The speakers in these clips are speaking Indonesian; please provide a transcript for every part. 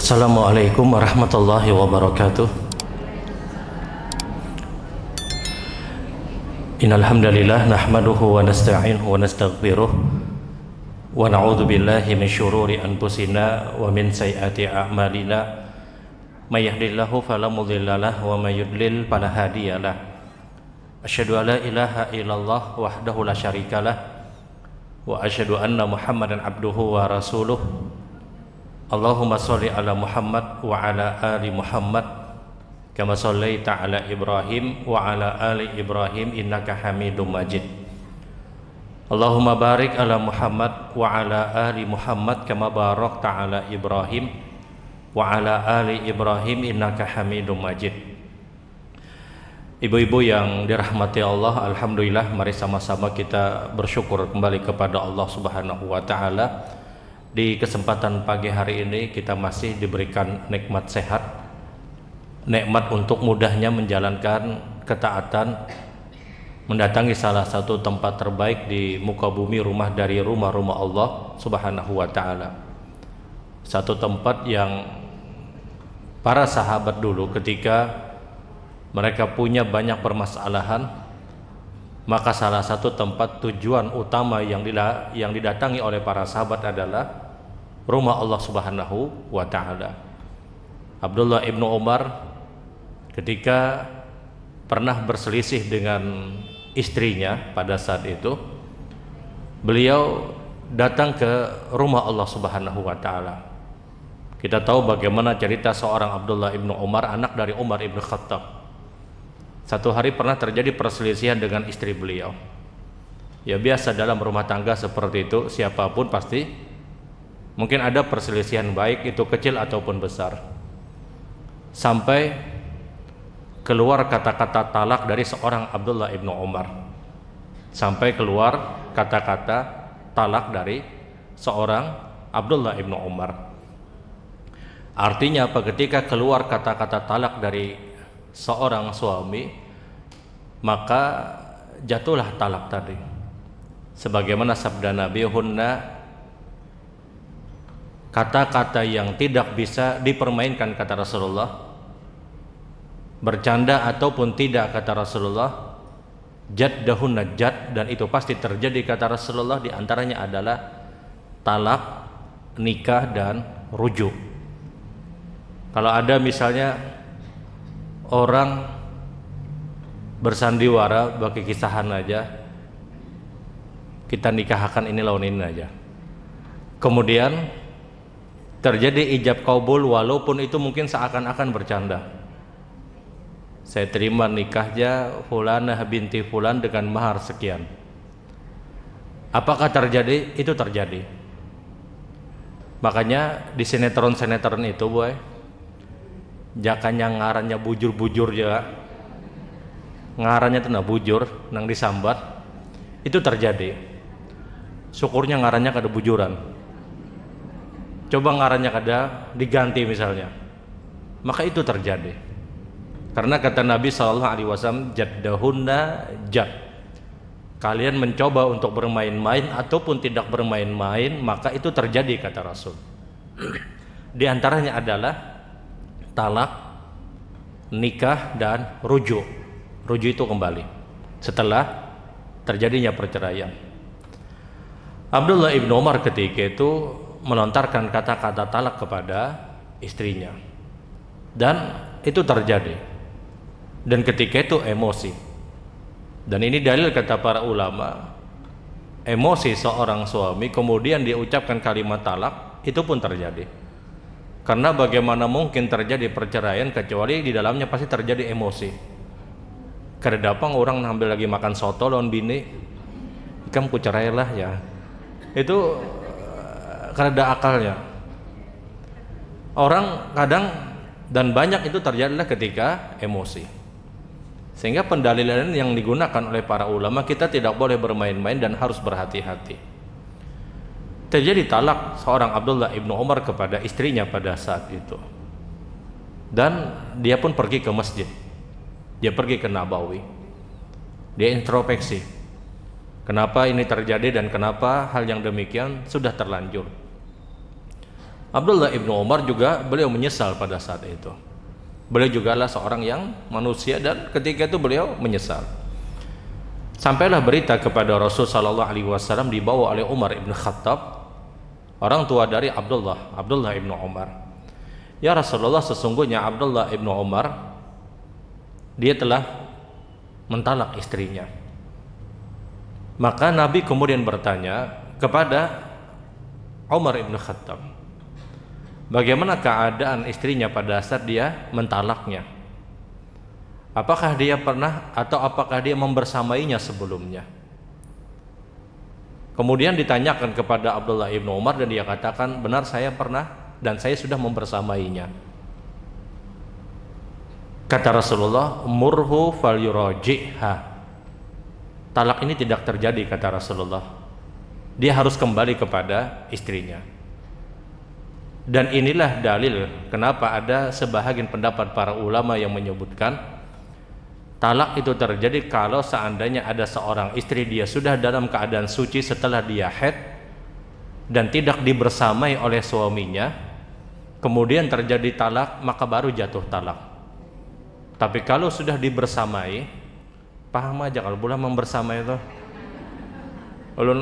Assalamualaikum warahmatullahi wabarakatuh. Innal hamdalillah nahmaduhu wa nasta'inuhu wa nastaghfiruh wa na'udzu billahi min syururi anfusina wa min sayyiati a'malina. May yahdihillahu fala mudhillalah wa may yudlil fala hadiyalah. Asyhadu an la ilaha illallah wahdahu la syarikalah wa asyhadu anna Muhammadan abduhu wa rasuluh. Allahumma sholli ala Muhammad wa ala ali Muhammad kama shallaita ala Ibrahim wa ala ali Ibrahim innaka Hamidum Majid. Allahumma barik ala Muhammad wa ala ali Muhammad kama barakta ala Ibrahim wa ala ali Ibrahim innaka Hamidum Majid. Ibu-ibu yang dirahmati Allah, alhamdulillah, mari sama-sama kita bersyukur kembali kepada Allah Subhanahu wa taala. Di kesempatan pagi hari ini kita masih diberikan nikmat sehat, nikmat untuk mudahnya menjalankan ketaatan, mendatangi salah satu tempat terbaik di muka bumi, rumah dari rumah-rumah Allah Subhanahu wa taala. Satu tempat yang para sahabat dulu ketika mereka punya banyak permasalahan, maka salah satu tempat tujuan utama yang didatangi oleh para sahabat adalah rumah Allah Subhanahu wa taala. Abdullah ibnu Umar ketika pernah berselisih dengan istrinya pada saat itu, beliau datang ke rumah Allah Subhanahu wa taala. Kita tahu bagaimana cerita seorang Abdullah ibnu Umar, anak dari Umar ibnu Khattab. Satu hari pernah terjadi perselisihan dengan istri beliau. Ya biasa dalam rumah tangga seperti itu, siapapun pasti mungkin ada perselisihan, baik itu kecil ataupun besar, sampai keluar kata-kata talak dari seorang Abdullah ibnu Umar. Sampai keluar kata-kata talak dari seorang Abdullah ibnu Umar. Artinya apa? Ketika keluar kata-kata talak dari seorang suami, maka jatuhlah talak tadi. Sebagaimana sabda Nabi, hunna, kata-kata yang tidak bisa dipermainkan, kata Rasulullah, bercanda ataupun tidak, kata Rasulullah, jaddahunna jad, dan itu pasti terjadi, kata Rasulullah. Di antaranya adalah talak, nikah, dan rujuk. Kalau ada misalnya orang bersandiwara bagi kisahan aja, kita nikahkan ini lawan ini aja, kemudian terjadi ijab kabul, walaupun itu mungkin seakan-akan bercanda. Saya terima nikahnya fulanah binti fulan dengan mahar sekian. Apakah terjadi? Itu terjadi. Makanya di sinetron-sinetron itu, boy, jakanya ngarannya bujur-bujur juga, ngarannya itu nah bujur, nang disambat, itu terjadi. Syukurnya ngarannya kada bujuran. Coba ngarannya kada diganti misalnya, maka itu terjadi. Karena kata Nabi SAW, jaddahunna jad, kalian mencoba untuk bermain-main ataupun tidak bermain-main, maka itu terjadi, kata Rasul. Di antaranya adalah talak, nikah, dan rujuk. Rujuk itu kembali setelah terjadinya perceraian. Abdullah ibnu Umar ketika itu melontarkan kata-kata talak kepada istrinya, dan itu terjadi. Dan ketika itu emosi, dan ini dalil kata para ulama, emosi seorang suami kemudian dia ucapkan kalimat talak, itu pun terjadi. Karena bagaimana mungkin terjadi perceraian kecuali di dalamnya pasti terjadi emosi. Kedapang orang ambil lagi makan soto lawan bini, ikam ku cerailah ya, itu kada akalnya. Orang kadang dan banyak itu terjadilah ketika emosi. Sehingga pendalilan yang digunakan oleh para ulama, kita tidak boleh bermain-main dan harus berhati-hati. Terjadi talak seorang Abdullah ibnu Umar kepada istrinya pada saat itu, dan dia pun pergi ke masjid, dia pergi ke Nabawi, dia introspeksi, kenapa ini terjadi dan kenapa hal yang demikian sudah terlanjur. Abdullah ibnu Umar juga beliau menyesal pada saat itu. Beliau juga adalah seorang yang manusia dan ketika itu beliau menyesal. Sampailah berita kepada Rasul sallallahu alaihi wasallam dibawa oleh Umar ibn Khattab, orang tua dari Abdullah ibnu Umar. Ya Rasulullah, sesungguhnya Abdullah ibnu Umar dia telah mentalak istrinya. Maka Nabi kemudian bertanya kepada Umar ibn Khattab, bagaimana keadaan istrinya pada saat dia mentalaknya? Apakah dia pernah atau apakah dia membersamainya sebelumnya? Kemudian ditanyakan kepada Abdullah ibnu Umar dan dia katakan, benar, saya pernah dan saya sudah membersamainya. Kata Rasulullah, murhu falyuraji'ha. Talak ini tidak terjadi, kata Rasulullah. Dia harus kembali kepada istrinya. Dan inilah dalil kenapa ada sebahagian pendapat para ulama yang menyebutkan talak itu terjadi kalau seandainya ada seorang istri dia sudah dalam keadaan suci setelah dia haid dan tidak dibersamai oleh suaminya, kemudian terjadi talak, maka baru jatuh talak. Tapi kalau sudah dibersamai, paham aja kalau bulan membersamai itu, ulun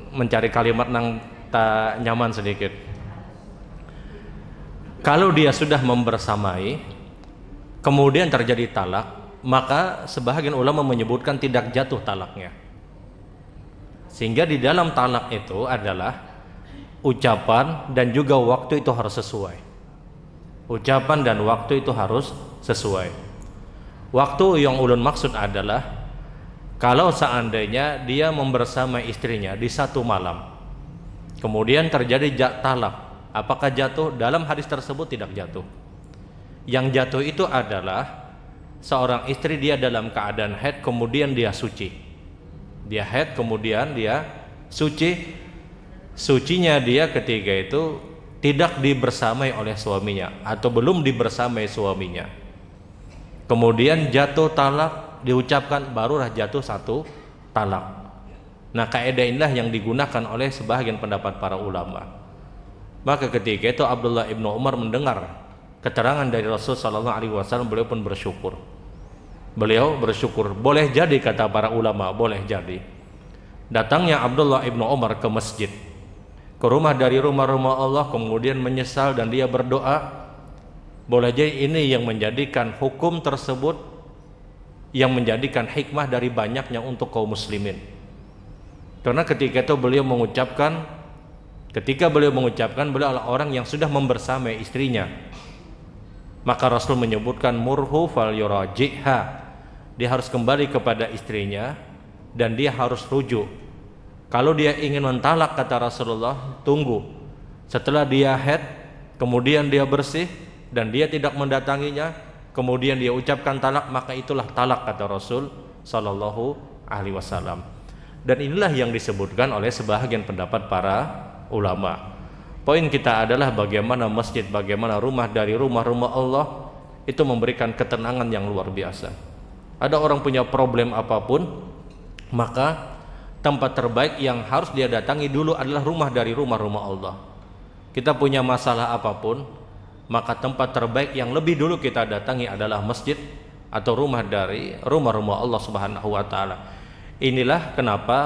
mencari kalimat nang tak nyaman sedikit. Kalau dia sudah membersamai kemudian terjadi talak, maka sebahagian ulama menyebutkan tidak jatuh talaknya. Sehingga di dalam talak itu adalah ucapan dan juga waktu itu harus sesuai. Ucapan dan waktu itu harus sesuai. Waktu yang ulun maksud adalah kalau seandainya dia membersamai istrinya di satu malam, kemudian terjadi talak, apakah jatuh? Dalam hadis tersebut tidak jatuh. Yang jatuh itu adalah seorang istri dia dalam keadaan haid kemudian dia suci. Dia haid kemudian dia suci. Sucinya dia ketika itu tidak dibersamai oleh suaminya atau belum dibersamai suaminya. Kemudian jatuh talak diucapkan, barulah jatuh satu talak. Nah, kaidah inilah yang digunakan oleh sebahagian pendapat para ulama. Maka ketika itu Abdullah ibnu Umar mendengar keterangan dari Rasul sallallahu alaihi wasallam, beliau pun bersyukur. Beliau bersyukur. Boleh jadi, kata para ulama, boleh jadi datangnya Abdullah ibnu Umar ke masjid, ke rumah dari rumah-rumah Allah, kemudian menyesal dan dia berdoa, boleh jadi ini yang menjadikan hukum tersebut, yang menjadikan hikmah dari banyaknya untuk kaum muslimin. Karena ketika itu beliau mengucapkan, beliau adalah orang yang sudah membersamai istrinya, maka Rasul menyebutkan murhu falyuraji'ha. Dia harus kembali kepada istrinya dan dia harus rujuk. Kalau dia ingin mentalak, kata Rasulullah, tunggu setelah dia haid, kemudian dia bersih dan dia tidak mendatanginya, kemudian dia ucapkan talak, maka itulah talak, kata Rasul sallallahu alaihi wasallam. Dan inilah yang disebutkan oleh sebahagian pendapat para ulama. Poin kita adalah bagaimana masjid, bagaimana rumah dari rumah-rumah Allah itu memberikan ketenangan yang luar biasa. Ada orang punya problem apapun, maka tempat terbaik yang harus dia datangi dulu adalah rumah dari rumah-rumah Allah. Kita punya masalah apapun, maka tempat terbaik yang lebih dulu kita datangi adalah masjid atau rumah dari rumah-rumah Allah Subhanahu wa taala. Inilah kenapa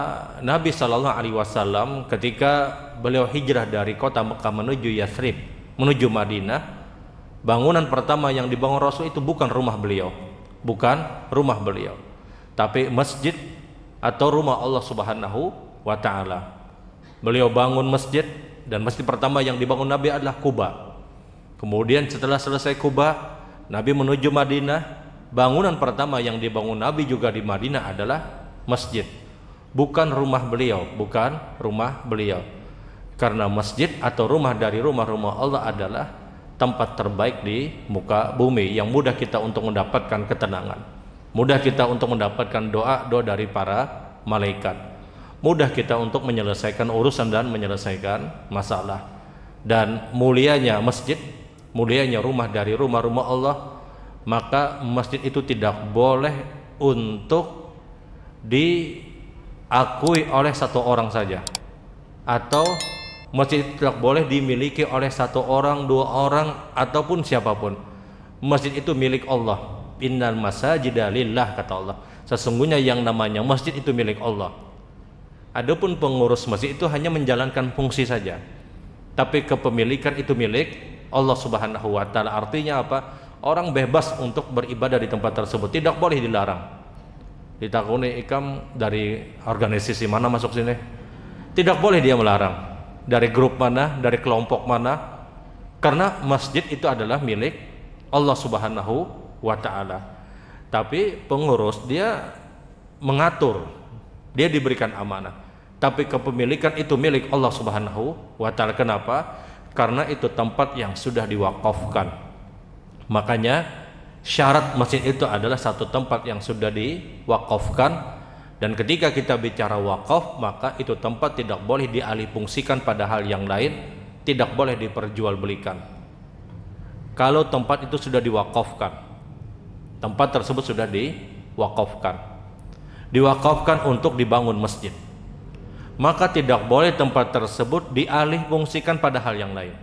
Nabi sallallahu alaihi wasallam ketika beliau hijrah dari kota Mekah menuju Yathrib, menuju Madinah, bangunan pertama yang dibangun Rasul itu bukan rumah beliau, tapi masjid atau rumah Allah Subhanahu wa taala. Beliau bangun masjid dan masjid pertama yang dibangun Nabi adalah Quba. Kemudian setelah selesai Quba, Nabi menuju Madinah. Bangunan pertama yang dibangun Nabi juga di Madinah adalah masjid, bukan rumah beliau. Karena masjid atau rumah dari rumah-rumah Allah adalah tempat terbaik di muka bumi yang mudah kita untuk mendapatkan ketenangan, mudah kita untuk mendapatkan doa dari para malaikat, mudah kita untuk menyelesaikan urusan dan menyelesaikan masalah. Dan mulianya masjid, mulianya rumah dari rumah-rumah Allah, maka masjid itu tidak boleh untuk diakui oleh satu orang saja atau Masjid tidak boleh dimiliki oleh satu orang, dua orang, ataupun siapapun. Masjid itu milik Allah. Innal masajida lillah, kata Allah. Sesungguhnya yang namanya masjid itu milik Allah. Adapun pengurus masjid itu hanya menjalankan fungsi saja. Tapi kepemilikan itu milik Allah Subhanahu wa taala. Artinya apa? Orang bebas untuk beribadah di tempat tersebut, tidak boleh dilarang. Ditakuni ikam dari organisasi mana masuk sini? Tidak boleh dia melarang. Dari grup mana, dari kelompok mana, karena masjid itu adalah milik Allah Subhanahu wa ta'ala. Tapi pengurus dia mengatur, dia diberikan amanah, tapi kepemilikan itu milik Allah Subhanahu wa ta'ala. Kenapa? Karena itu tempat yang sudah diwakafkan. Makanya syarat masjid itu adalah satu tempat yang sudah diwakafkan. Dan ketika kita bicara wakaf, maka itu tempat tidak boleh dialihfungsikan pada hal yang lain, tidak boleh diperjualbelikan. Kalau tempat itu sudah diwakafkan, tempat tersebut sudah diwakafkan untuk dibangun masjid, maka tidak boleh tempat tersebut dialihfungsikan pada hal yang lain.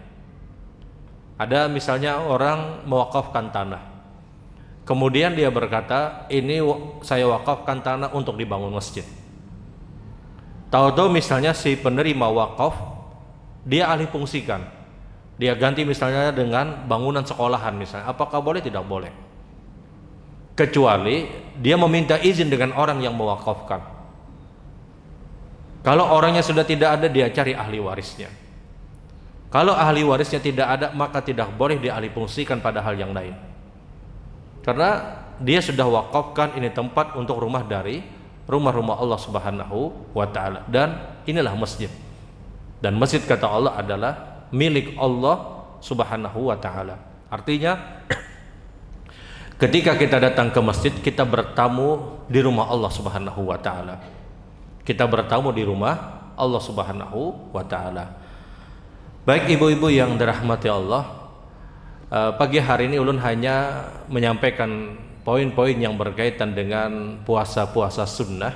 Ada misalnya orang mewakafkan tanah, kemudian dia berkata, ini saya wakafkan tanah untuk dibangun masjid. Tahu-tahu misalnya si penerima wakaf, dia alihfungsikan, dia ganti misalnya dengan bangunan sekolahan misalnya. Apakah boleh? Tidak boleh. Kecuali dia meminta izin dengan orang yang mewakafkan. Kalau orangnya sudah tidak ada, dia cari ahli warisnya. Kalau ahli warisnya tidak ada, maka tidak boleh dialihfungsikan pada hal yang lain. Karena dia sudah wakafkan ini tempat untuk rumah dari rumah-rumah Allah Subhanahu wa ta'ala. Dan inilah masjid. Dan masjid kata Allah adalah milik Allah Subhanahu wa ta'ala. Artinya ketika kita datang ke masjid, kita bertamu di rumah Allah Subhanahu wa ta'ala. Kita bertamu di rumah Allah Subhanahu wa ta'ala. Baik ibu-ibu yang dirahmati Allah, pagi hari ini ulun hanya menyampaikan poin-poin yang berkaitan dengan puasa-puasa sunnah.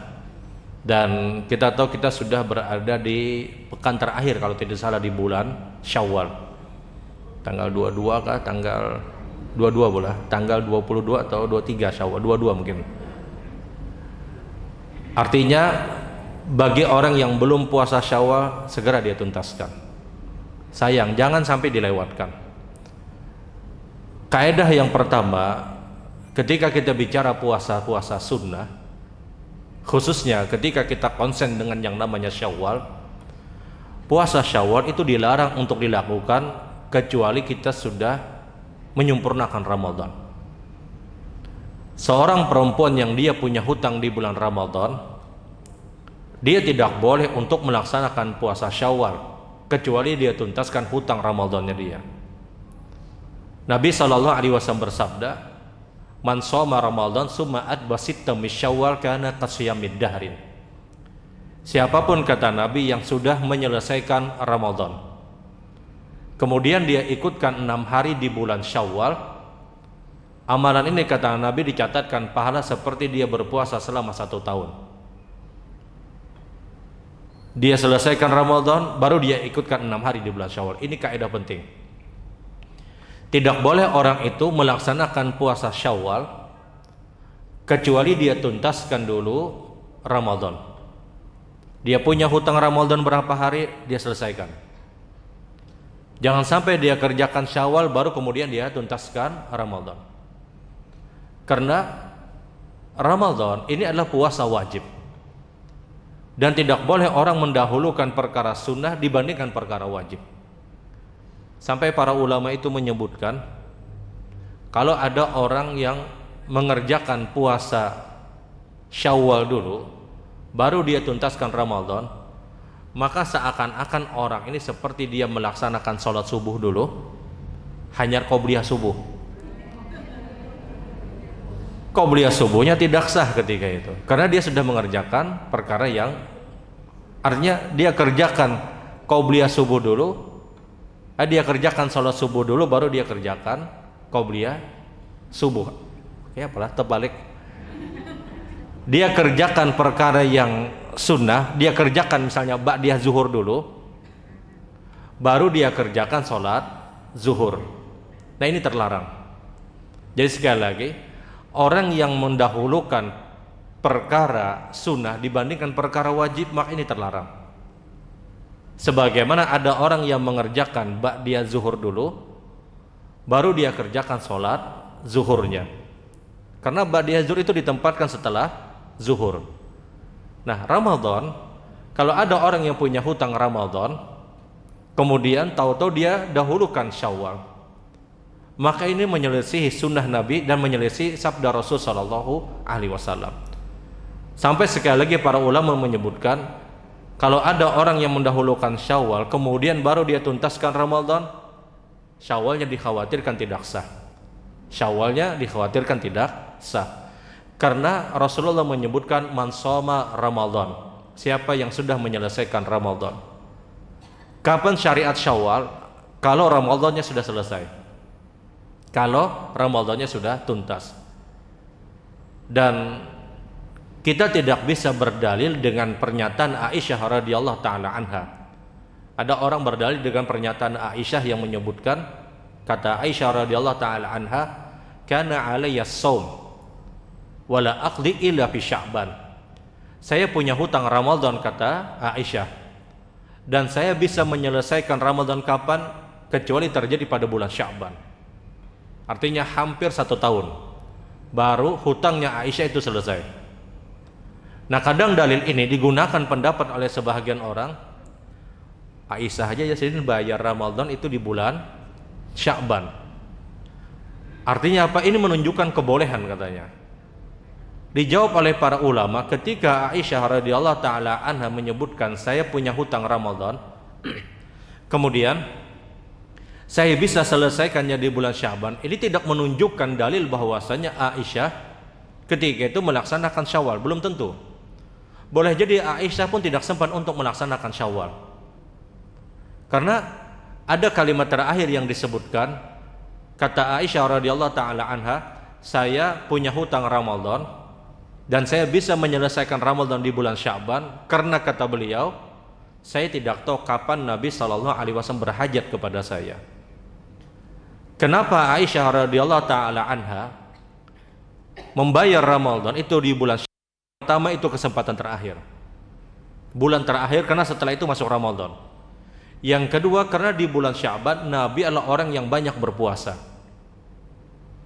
Dan kita tahu kita sudah berada di pekan terakhir kalau tidak salah di bulan Syawal. Tanggal 22 kah? Tanggal 22 boleh. Tanggal 22 atau 23 Syawal, 22 mungkin. Artinya bagi orang yang belum puasa Syawal, segera dia tuntaskan. Sayang, jangan sampai dilewatkan. Kaidah yang pertama, ketika kita bicara puasa-puasa sunnah, khususnya ketika kita konsen dengan yang namanya Syawal, puasa Syawal itu dilarang untuk dilakukan kecuali kita sudah menyempurnakan Ramadan. Seorang perempuan yang dia punya hutang di bulan Ramadan, dia tidak boleh untuk melaksanakan puasa Syawal kecuali dia tuntaskan hutang Ramadannya dia. Nabi SAW bersabda, man shoma Ramadan summa atba sitta min Syawal kana qasiyamid dahrin. Siapapun, kata Nabi, yang sudah menyelesaikan Ramadan, kemudian dia ikutkan 6 hari di bulan Syawal, amalan ini, kata Nabi, dicatatkan pahala seperti dia berpuasa selama 1 tahun. Dia selesaikan Ramadan, baru dia ikutkan 6 hari di bulan Syawal. Ini kaidah penting. Tidak boleh orang itu melaksanakan puasa Syawal kecuali dia tuntaskan dulu Ramadan. Dia punya hutang Ramadan berapa hari, dia selesaikan. Jangan sampai dia kerjakan Syawal baru kemudian dia tuntaskan Ramadan. Karena Ramadan ini adalah puasa wajib. Dan tidak boleh orang mendahulukan perkara sunnah dibandingkan perkara wajib. Sampai para ulama itu menyebutkan, kalau ada orang yang mengerjakan puasa Syawal dulu baru dia tuntaskan Ramadan, maka seakan-akan orang ini seperti dia melaksanakan sholat subuh dulu, hanya qobliyah subuh. Qobliyah subuhnya tidak sah ketika itu, karena dia sudah mengerjakan perkara yang, artinya dia kerjakan qobliyah subuh dulu, dia kerjakan sholat subuh dulu baru dia kerjakan qobliyah subuh. Ya apalah, terbalik. Dia kerjakan perkara yang sunnah, dia kerjakan misalnya ba'diyah zuhur dulu, baru dia kerjakan sholat zuhur. Nah ini terlarang. Jadi sekali lagi, orang yang mendahulukan perkara sunnah dibandingkan perkara wajib, maka ini terlarang. Sebagaimana ada orang yang mengerjakan ba'diyah zuhur dulu, baru dia kerjakan sholat zuhurnya. Karena ba'diyah zuhur itu ditempatkan setelah zuhur. Nah Ramadan, kalau ada orang yang punya hutang Ramadan, kemudian tahu-tahu dia dahulukan Syawal, maka ini menyelisihi sunnah Nabi dan menyelisihi sabda Rasul Shallallahu Alaihi Wasallam. Sampai sekali lagi para ulama menyebutkan, kalau ada orang yang mendahulukan Syawal kemudian baru dia tuntaskan Ramadan, Syawalnya dikhawatirkan tidak sah. Syawalnya dikhawatirkan tidak sah. Karena Rasulullah menyebutkan man shoma Ramadan, siapa yang sudah menyelesaikan Ramadan. Kapan syariat Syawal? Kalau Ramadannya sudah selesai, kalau Ramadannya sudah tuntas. Dan kita tidak bisa berdalil dengan pernyataan Aisyah radhiyallahu taala anha. Ada orang berdalil dengan pernyataan Aisyah yang menyebutkan, kata Aisyah radhiyallahu taala anha, kana alayya shaum wala aqdi illa fi Sya'ban. Saya punya hutang Ramadan, kata Aisyah, dan saya bisa menyelesaikan Ramadan kapan? Kecuali terjadi pada bulan Sya'ban. Artinya hampir 1 tahun baru hutangnya Aisyah itu selesai. Nah kadang dalil ini digunakan pendapat oleh sebahagian orang, Aisyah aja ya sendiri bayar Ramadan itu di bulan Sya'ban. Artinya apa? Ini menunjukkan kebolehan katanya. Dijawab oleh para ulama, ketika Aisyah radhiyallahu taala anha menyebutkan saya punya hutang Ramadan, kemudian saya bisa selesaikannya di bulan Sya'ban, ini tidak menunjukkan dalil bahwasanya Aisyah ketika itu melaksanakan Syawal. Belum tentu. Boleh jadi Aisyah pun tidak sempat untuk melaksanakan Syawal. Karena ada kalimat terakhir yang disebutkan, kata Aisyah radhiyallahu taala anha, saya punya hutang Ramadan dan saya bisa menyelesaikan Ramadan di bulan Sya'ban karena kata beliau, saya tidak tahu kapan Nabi sallallahu alaihi wasallam berhajat kepada saya. Kenapa Aisyah radhiyallahu taala anha membayar Ramadan itu di bulan Sya'ban? Pertama itu kesempatan terakhir, bulan terakhir, karena setelah itu masuk Ramadan. Yang kedua karena di bulan Sya'ban Nabi adalah orang yang banyak berpuasa.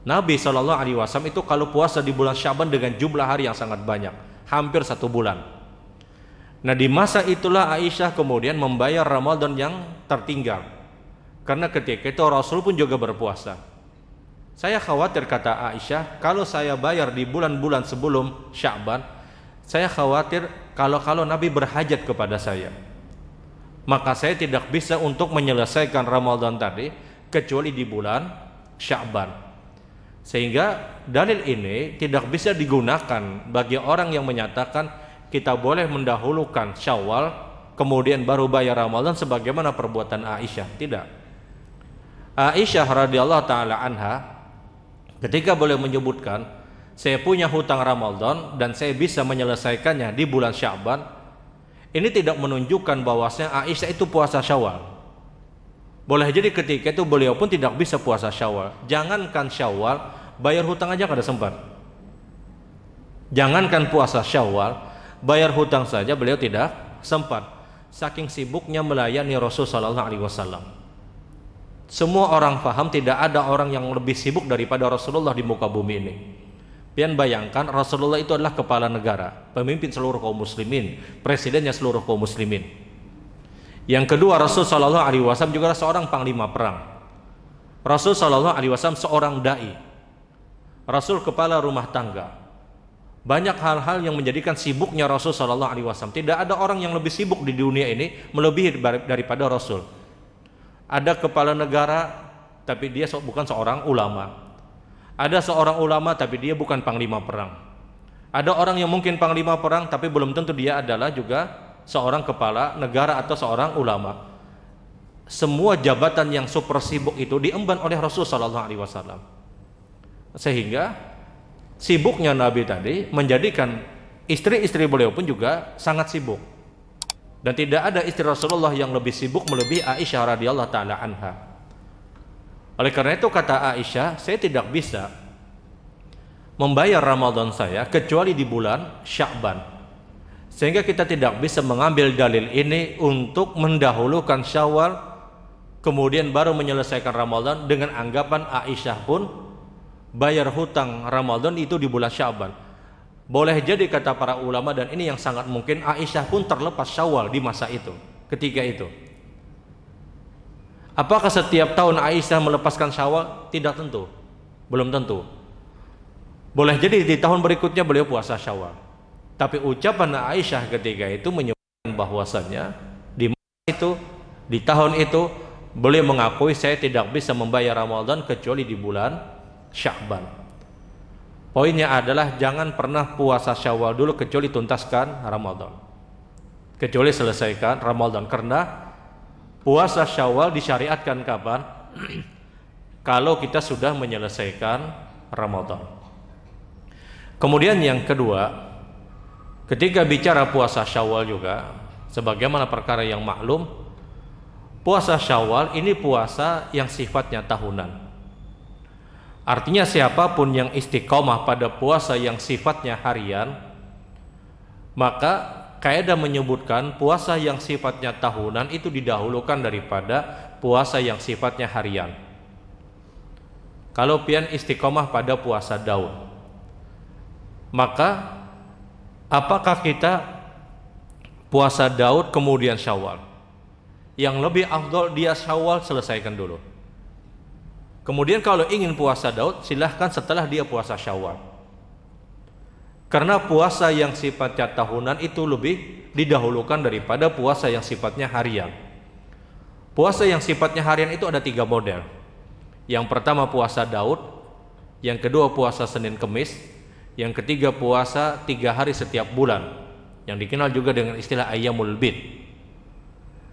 Nabi SAW itu kalau puasa di bulan Sya'ban dengan jumlah hari yang sangat banyak, hampir 1 bulan. Nah di masa itulah Aisyah kemudian membayar Ramadan yang tertinggal, karena ketika itu Rasul pun juga berpuasa. Saya khawatir, kata Aisyah, kalau saya bayar di bulan-bulan sebelum Sya'ban, saya khawatir kalau Nabi berhajat kepada saya, maka saya tidak bisa untuk menyelesaikan Ramadan tadi kecuali di bulan Sya'ban. Sehingga dalil ini tidak bisa digunakan bagi orang yang menyatakan kita boleh mendahulukan Syawal kemudian baru bayar Ramadan sebagaimana perbuatan Aisyah. Tidak. Aisyah radhiyallahu taala anha ketika boleh menyebutkan saya punya hutang Ramadan dan saya bisa menyelesaikannya di bulan Sya'ban, ini tidak menunjukkan bahwasanya Aisyah itu puasa Syawal. Boleh jadi ketika itu beliau pun tidak bisa puasa Syawal. Jangankan Syawal, bayar hutang aja kada sempat. Jangankan puasa Syawal, bayar hutang saja beliau tidak sempat. Saking sibuknya melayani Rasul sallallahu alaihi wasallam. Semua orang paham tidak ada orang yang lebih sibuk daripada Rasulullah di muka bumi ini. Pian bayangkan Rasulullah itu adalah kepala negara, pemimpin seluruh kaum muslimin, presidennya seluruh kaum muslimin. Yang kedua, Rasul sallallahu alaihi wasallam juga seorang panglima perang. Rasul sallallahu alaihi wasallam seorang dai. Rasul kepala rumah tangga. Banyak hal-hal yang menjadikan sibuknya Rasul sallallahu alaihi wasallam. Tidak ada orang yang lebih sibuk di dunia ini melebihi daripada Rasul. Ada kepala negara tapi dia bukan seorang ulama. Ada seorang ulama tapi dia bukan panglima perang. Ada orang yang mungkin panglima perang tapi belum tentu dia adalah juga seorang kepala negara atau seorang ulama. Semua jabatan yang super sibuk itu diemban oleh Rasul sallallahu alaihi wasallam. Sehingga sibuknya Nabi tadi menjadikan istri-istri beliau pun juga sangat sibuk. Dan tidak ada istri Rasulullah yang lebih sibuk melebihi Aisyah radhiyallahu taala anha. Oleh karena itu kata Aisyah, saya tidak bisa membayar Ramadan saya kecuali di bulan Sya'ban. Sehingga kita tidak bisa mengambil dalil ini untuk mendahulukan Syawal kemudian baru menyelesaikan Ramadan dengan anggapan Aisyah pun bayar hutang Ramadan itu di bulan Sya'ban. Boleh jadi kata para ulama, dan ini yang sangat mungkin, Aisyah pun terlepas Syawal di masa itu, ketika itu. Apakah setiap tahun Aisyah melepaskan Syawal? Tidak tentu, belum tentu. Boleh jadi di tahun berikutnya beliau puasa Syawal. Tapi ucapan Aisyah ketika itu menyebutkan bahwasannya di masa itu, di tahun itu, beliau mengakui saya tidak bisa membayar Ramadan kecuali di bulan Sya'ban. Poinnya adalah jangan pernah puasa Syawal dulu kecuali tuntaskan Ramadan, kecuali selesaikan Ramadan. Karena puasa Syawal disyariatkan kapan? Kalau kita sudah menyelesaikan Ramadan. Kemudian yang kedua, ketika bicara puasa Syawal juga, sebagaimana perkara yang maklum, puasa Syawal ini puasa yang sifatnya tahunan. Artinya siapapun yang istiqomah pada puasa yang sifatnya harian, maka kaidah menyebutkan puasa yang sifatnya tahunan itu didahulukan daripada puasa yang sifatnya harian. Kalau pian istiqomah pada puasa Daud, maka apakah kita puasa Daud kemudian Syawal? Yang lebih afdal dia Syawal selesaikan dulu. Kemudian kalau ingin puasa Daud, silahkan setelah dia puasa Syawal. Karena puasa yang sifatnya tahunan itu lebih didahulukan daripada puasa yang sifatnya harian. Puasa yang sifatnya harian itu ada 3 model. Yang pertama puasa Daud, yang kedua puasa Senin Kemis, yang ketiga puasa 3 hari setiap bulan, yang dikenal juga dengan istilah Ayyamul Bid.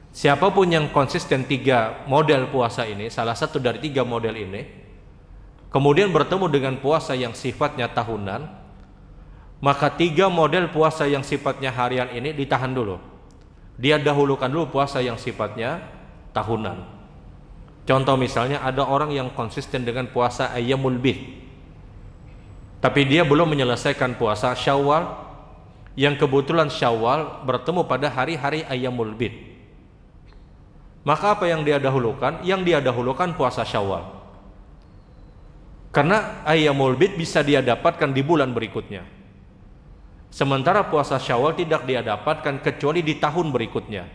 Siapapun yang konsisten 3 model puasa ini, salah satu dari 3 model ini, kemudian bertemu dengan puasa yang sifatnya tahunan, maka 3 model puasa yang sifatnya harian ini ditahan dulu. Dia dahulukan dulu puasa yang sifatnya tahunan. Contoh misalnya ada orang yang konsisten dengan puasa Ayyamul Bid, tapi dia belum menyelesaikan puasa Syawal, yang kebetulan Syawal bertemu pada hari-hari Ayyamul Bid. Maka apa yang dia dahulukan? Yang dia dahulukan puasa Syawal. Karena Ayyamul Bid bisa dia dapatkan di bulan berikutnya. Sementara puasa Syawal tidak dia dapatkan kecuali di tahun berikutnya.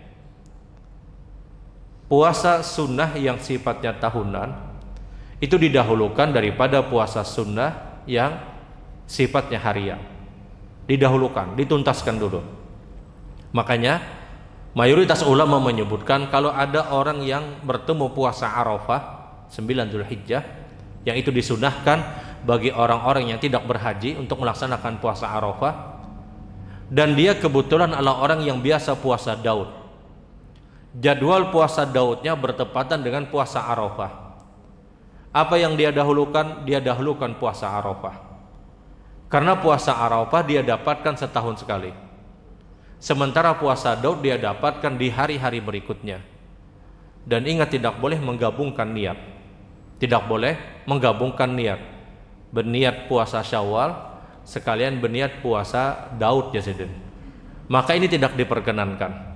Puasa sunnah yang sifatnya tahunan itu didahulukan daripada puasa sunnah yang sifatnya harian. Didahulukan, dituntaskan dulu. Makanya mayoritas ulama menyebutkan kalau ada orang yang bertemu puasa Arafah 9 Dzulhijjah, yang itu disunahkan bagi orang-orang yang tidak berhaji untuk melaksanakan puasa Arafah, dan dia kebetulan adalah orang yang biasa puasa Daud. Jadwal puasa Daudnya bertepatan dengan puasa Arafah. Apa yang dia dahulukan? Dia dahulukan puasa Arafah. Karena puasa Arafah dia dapatkan setahun sekali. Sementara puasa Daud dia dapatkan di hari-hari berikutnya. Dan ingat, tidak boleh menggabungkan niat. Tidak boleh menggabungkan niat. Berniat puasa Syawal sekalian berniat puasa Daud Yazidin. Maka ini tidak diperkenankan.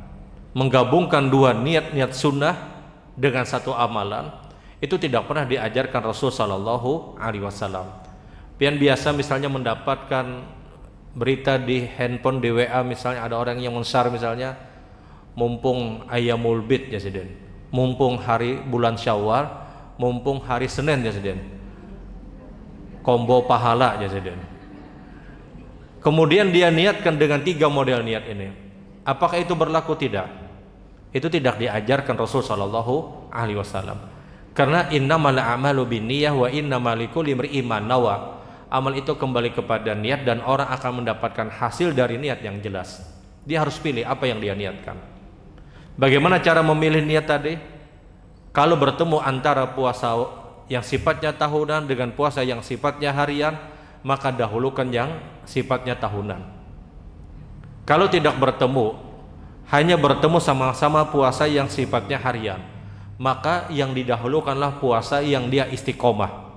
Menggabungkan 2 niat sunnah dengan 1 amalan itu tidak pernah diajarkan Rasul sallallahu alaihi wasallam. Pian biasa misalnya mendapatkan berita di handphone, di WA misalnya, ada orang yang men-share misalnya, mumpung Ayyamul Bid ya Sidin, mumpung hari bulan Syawal, mumpung hari Senin ya Sidin, combo pahala ya Sidin. Kemudian dia niatkan dengan 3 model niat ini. Apakah itu berlaku? Tidak. Itu tidak diajarkan Rasul sallallahu alaihi wasallam. Karena innamal a'malu binniyah wa innamal likulli imri'in ma nawa. Amal itu kembali kepada niat dan orang akan mendapatkan hasil dari niat yang jelas. Dia harus pilih apa yang dia niatkan. Bagaimana cara memilih niat tadi? Kalau bertemu antara puasa yang sifatnya tahunan dengan puasa yang sifatnya harian, maka dahulukan yang sifatnya tahunan. Kalau tidak bertemu hanya bertemu sama-sama puasa yang sifatnya harian, maka yang didahulukanlah puasa yang dia istiqomah.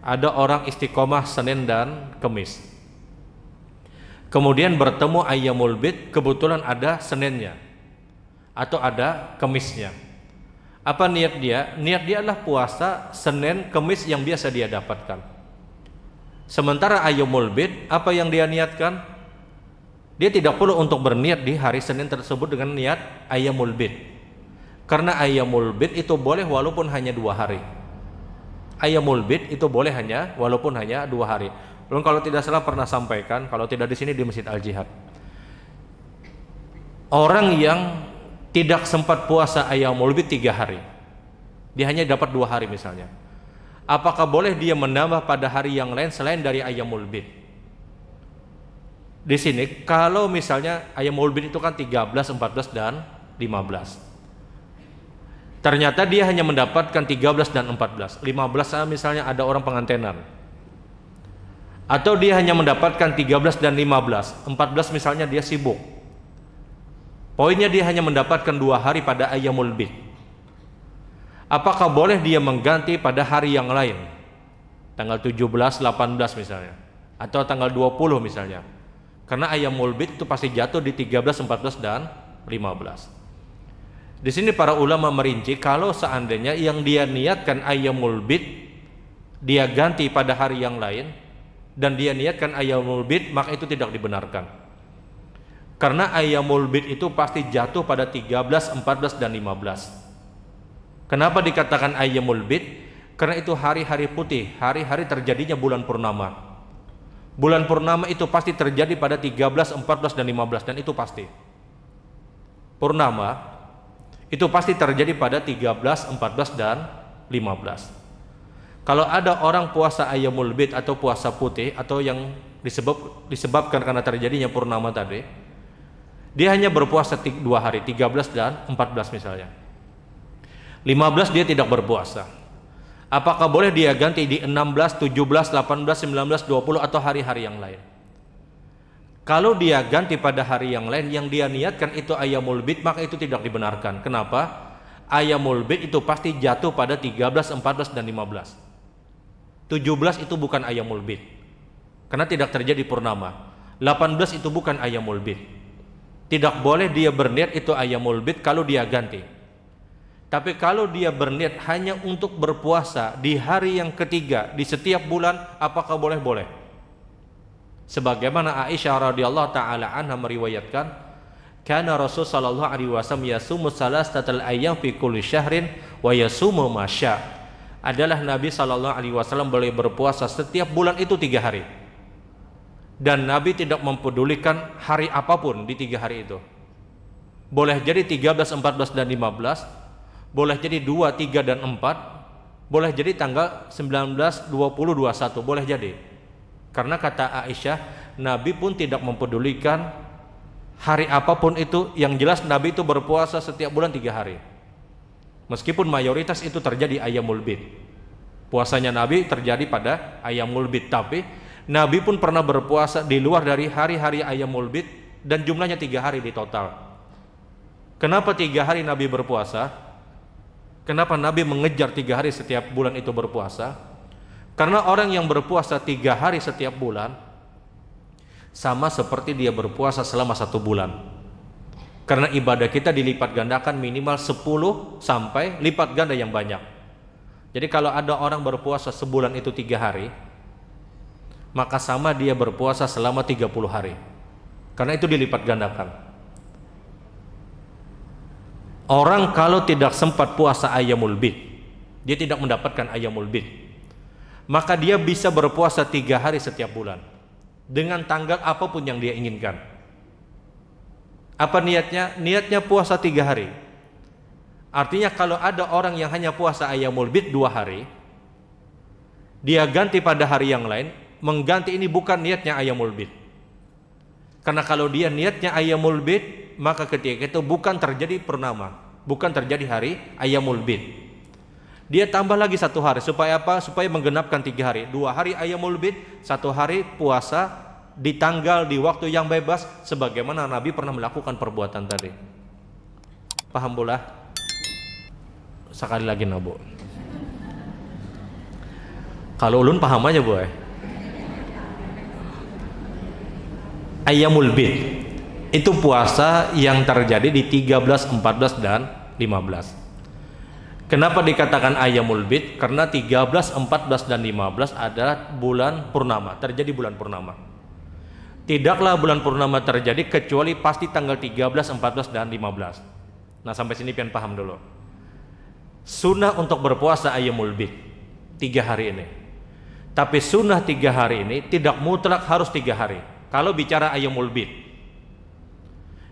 Ada orang istiqomah Senin dan Kamis, kemudian bertemu Ayyamul Bid, kebetulan ada Seninnya atau ada Kamisnya. Apa niat dia? Niat dia adalah puasa Senin, Kamis yang biasa dia dapatkan. Sementara Ayyamul Bid, apa yang dia niatkan? Dia tidak perlu untuk berniat di hari Senin tersebut dengan niat Ayyamul Bid, karena Ayyamul Bid itu boleh walaupun hanya 2 hari. Ayyamul Bid itu boleh hanya walaupun hanya 2 hari. Lalu kalau tidak salah pernah sampaikan, kalau tidak di sini di Masjid Al-Jihad, orang yang tidak sempat puasa Ayyamul Bid 3 hari, dia hanya dapat 2 hari misalnya, apakah boleh dia menambah pada hari yang lain selain dari Ayyamul Bid? Di sini kalau misalnya Ayyamul Bid itu kan 13, 14 dan 15. Ternyata dia hanya mendapatkan 13 dan 14. 15 misalnya ada orang pengantenan, atau dia hanya mendapatkan 13 dan 15. 14 misalnya dia sibuk. Poinnya dia hanya mendapatkan 2 hari pada Ayyamul Bid. Apakah boleh dia mengganti pada hari yang lain, tanggal 17, 18 misalnya, atau tanggal 20 misalnya? Karena Ayyamul Bid itu pasti jatuh di 13, 14 dan 15. Di sini para ulama merinci, kalau seandainya yang dia niatkan Ayyamul Bid dia ganti pada hari yang lain dan dia niatkan Ayyamul Bid, maka itu tidak dibenarkan. Karena Ayyamul Bid itu pasti jatuh pada 13, 14 dan 15. Kenapa dikatakan Ayyamul Bid? Karena itu hari-hari putih, hari-hari terjadinya bulan purnama. Bulan purnama itu pasti terjadi pada 13, 14 dan 15, dan itu pasti. Purnama itu pasti terjadi pada 13, 14 dan 15. Kalau ada orang puasa Ayyamul Bid atau puasa putih atau yang disebabkan karena terjadinya purnama tadi, dia hanya berpuasa 2 hari, 13 dan 14 misalnya. 15 dia tidak berpuasa. Apakah boleh dia ganti di 16, 17, 18, 19, 20 atau hari-hari yang lain? Kalau dia ganti pada hari yang lain yang dia niatkan itu Ayyamul Bid, maka itu tidak dibenarkan. Kenapa? Ayyamul Bid itu pasti jatuh pada 13, 14 dan 15. 17 itu bukan Ayyamul Bid karena tidak terjadi purnama. 18 itu bukan Ayyamul Bid. Tidak boleh dia berniat itu Ayyamul Bid kalau dia ganti. Tapi kalau dia berniat hanya untuk berpuasa di hari yang ketiga di setiap bulan, apakah boleh? Boleh. Sebagaimana Aisyah radhiyallahu taala anha meriwayatkan, kana Rasul sallallahu alaihi wasallam yasumu salasatal ayyam fi kulli syahrin wa yasumu ma syaa. Adalah Nabi sallallahu alaihi wasallam boleh berpuasa setiap bulan itu 3 hari. Dan Nabi tidak mempedulikan hari apapun di 3 hari itu. Boleh jadi 13, 14 dan 15, boleh jadi 2, 3 dan 4, boleh jadi tanggal 19, 20, 21, boleh jadi. Karena kata Aisyah, Nabi pun tidak mempedulikan hari apapun itu, yang jelas Nabi itu berpuasa setiap bulan 3 hari. Meskipun mayoritas itu terjadi Ayyamul Bid. Puasanya Nabi terjadi pada Ayyamul Bid, tapi Nabi pun pernah berpuasa di luar dari hari-hari Ayyamul Bid dan jumlahnya 3 hari di total. Kenapa 3 hari Nabi berpuasa? Kenapa Nabi mengejar 3 hari setiap bulan itu berpuasa? Karena orang yang berpuasa 3 hari setiap bulan sama seperti dia berpuasa selama 1 bulan. Karena ibadah kita dilipat gandakan minimal 10 sampai lipat ganda yang banyak. Jadi kalau ada orang berpuasa sebulan itu 3 hari, maka sama dia berpuasa selama 30 hari. Karena itu dilipat gandakan. Orang kalau tidak sempat puasa Ayyamul Bid, dia tidak mendapatkan Ayyamul Bid, maka dia bisa berpuasa 3 hari setiap bulan dengan tanggal apapun yang dia inginkan. Apa niatnya? Niatnya puasa 3 hari. Artinya kalau ada orang yang hanya puasa Ayyamul Bid 2 hari, dia ganti pada hari yang lain, mengganti ini bukan niatnya Ayyamul Bid. Karena kalau dia niatnya Ayyamul Bid, maka ketika itu bukan terjadi purnama, bukan terjadi hari Ayyamul Bid. Dia tambah lagi 1 hari, supaya apa? Supaya menggenapkan 3 hari. 2 hari Ayyamul Bid, 1 hari puasa di tanggal, di waktu yang bebas, sebagaimana Nabi pernah melakukan perbuatan tadi. Paham pula? Sekali lagi Bu. Kalau ulun paham aja boy. Ayyamul bid itu puasa yang terjadi di 13, 14 dan 15. Kenapa dikatakan ayyamul bid? Karena 13, 14 dan 15 adalah bulan purnama, terjadi bulan purnama. Tidaklah bulan purnama terjadi kecuali pasti tanggal 13, 14 dan 15. Nah, sampai sini pian paham dulu. Sunnah untuk berpuasa ayyamul bid 3 hari ini. Tapi sunnah 3 hari ini tidak mutlak harus 3 hari. Kalau bicara ayyamul bid,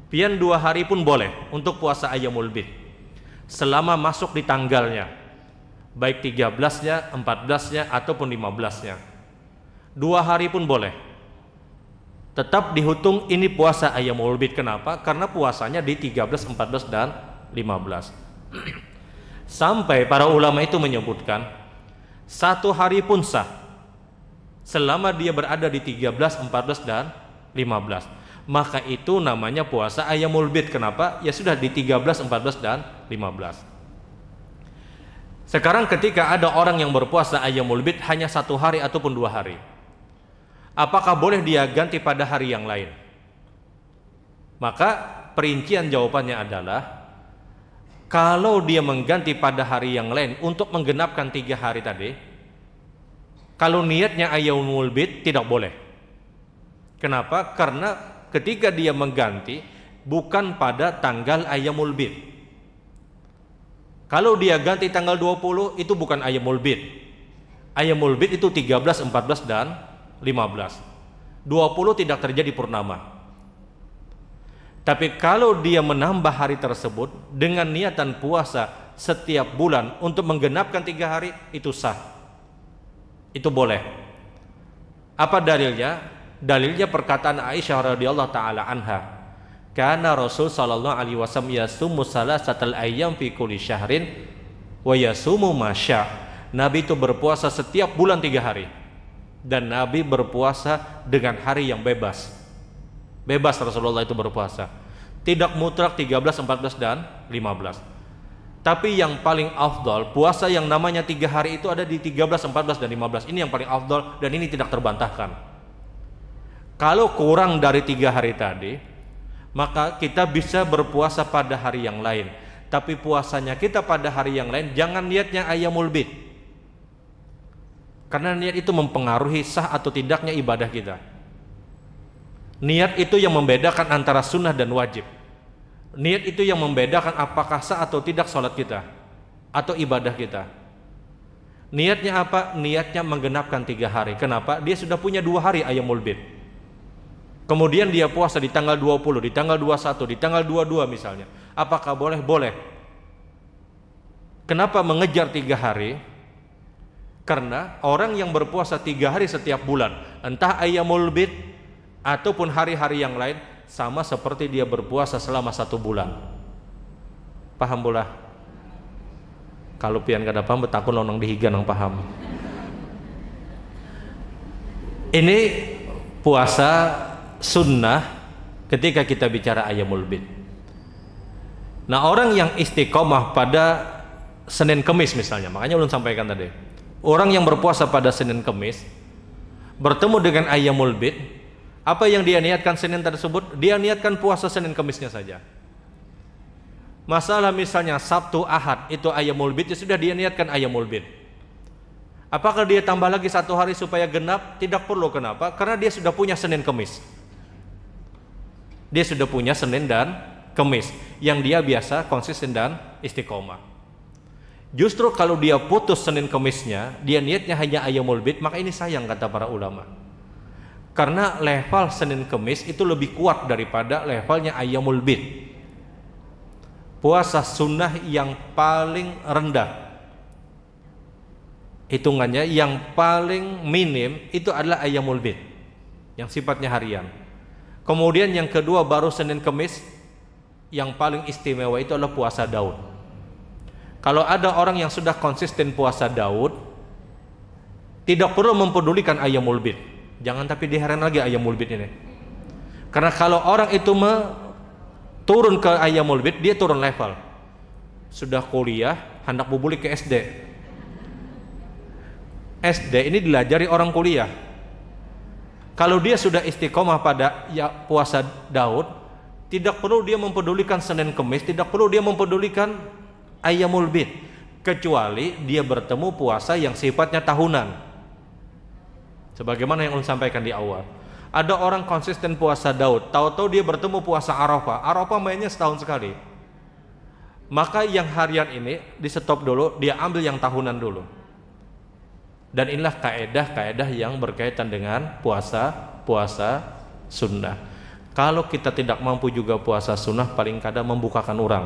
pian 2 hari pun boleh untuk puasa ayyamul bid selama masuk di tanggalnya, baik 13-nya, 14-nya ataupun 15-nya. 2 hari pun boleh. Tetap dihitung ini puasa ayyamul bid. Kenapa? Karena puasanya di 13, 14 dan 15. Sampai para ulama itu menyebutkan 1 hari pun sah selama dia berada di 13, 14 dan 15. Maka itu namanya puasa ayyamul bid. Kenapa? Ya sudah di 13, 14 dan 15. Sekarang ketika ada orang yang berpuasa ayyamul bid hanya 1 hari ataupun 2 hari, apakah boleh dia ganti pada hari yang lain? Maka perincian jawabannya adalah, kalau dia mengganti pada hari yang lain untuk menggenapkan 3 hari tadi, kalau niatnya ayyamul bid tidak boleh. Kenapa? Karena ketika dia mengganti bukan pada tanggal ayyamul bid. Kalau dia ganti tanggal 20 itu bukan ayyamul bid. Ayyamul bid itu 13, 14 dan 15. 20 tidak terjadi purnama. Tapi kalau dia menambah hari tersebut dengan niatan puasa setiap bulan untuk menggenapkan 3 hari, itu sah. Itu boleh. Apa dalilnya? Dalilnya perkataan Aisyah radhiyallahu taala anha, "Kana Rasul sallallahu alaihi wasallam yasumu salasatal ayyam fi kulli syahrin wa yasumu ma syaa." Nabi itu berpuasa setiap bulan 3 hari. Dan Nabi berpuasa dengan hari yang bebas. Bebas Rasulullah itu berpuasa. Tidak mutlak 13, 14 dan 15. Tapi yang paling afdal, puasa yang namanya 3 hari itu ada di 13, 14 dan 15. Ini yang paling afdal dan ini tidak terbantahkan. Kalau kurang dari 3 hari tadi, maka kita bisa berpuasa pada hari yang lain. Tapi puasanya kita pada hari yang lain jangan niatnya ayyamul bid. Karena niat itu mempengaruhi sah atau tidaknya ibadah kita. Niat itu yang membedakan antara sunnah dan wajib. Niat itu yang membedakan apakah sah atau tidak sholat kita atau ibadah kita. Niatnya apa? Niatnya menggenapkan 3 hari. Kenapa? Dia sudah punya 2 hari ayyamul bid. Kemudian dia puasa di tanggal 20, di tanggal 21, di tanggal 22 misalnya. Apakah boleh? Boleh. Kenapa mengejar 3 hari? Karena orang yang berpuasa 3 hari setiap bulan, entah ayyamul bid ataupun hari-hari yang lain, sama seperti dia berpuasa selama 1 bulan. Paham pula? Kalau pian kada paham betakun lonong dihigan yang paham. Ini puasa sunnah ketika kita bicara ayyamul bid. Nah, orang yang istiqomah pada Senin Kemis misalnya, makanya ulun sampaikan tadi, orang yang berpuasa pada Senin Kemis bertemu dengan ayyamul bid, apa yang dia niatkan Senin tersebut? Dia niatkan puasa Senin Kemisnya saja. Masalah misalnya Sabtu Ahad itu ayyamul bid, ya sudah dia niatkan ayyamul bid. Apakah dia tambah lagi 1 hari supaya genap? Tidak perlu. Kenapa? Karena dia sudah punya Senin Kemis. Dia sudah punya Senin dan Kemis yang dia biasa konsisten dan istiqomah. Justru kalau dia putus Senin Kemisnya, dia niatnya hanya ayyamul bid, maka ini sayang kata para ulama. Karena level Senin Kemis itu lebih kuat daripada levelnya ayyamul bid. Puasa sunnah yang paling rendah, hitungannya yang paling minim itu adalah ayyamul bid yang sifatnya harian. Kemudian yang kedua baru Senin Kemis. Yang paling istimewa itu adalah puasa Daud. Kalau ada orang yang sudah konsisten puasa Daud, tidak perlu mempedulikan ayyamul bid. Jangan tapi diheran lagi Ayyamul Bid ini. Karena kalau orang itu turun ke Ayyamul Bid, dia turun level. Sudah kuliah, hendak bubuli ke SD. SD ini dilajari orang kuliah. Kalau dia sudah istiqomah pada ya puasa Daud, tidak perlu dia mempedulikan Senin Kemis, tidak perlu dia mempedulikan Ayyamul Bid, kecuali dia bertemu puasa yang sifatnya tahunan. Sebagaimana yang ulun sampaikan di awal, ada orang konsisten puasa Daud, tahu-tahu dia bertemu puasa Arafah. Arafah mainnya setahun sekali. Maka yang harian ini di stop dulu, dia ambil yang tahunan dulu. Dan inilah kaedah-kaedah yang berkaitan dengan puasa sunnah. Kalau kita tidak mampu juga puasa sunnah, paling kadang membukakan orang.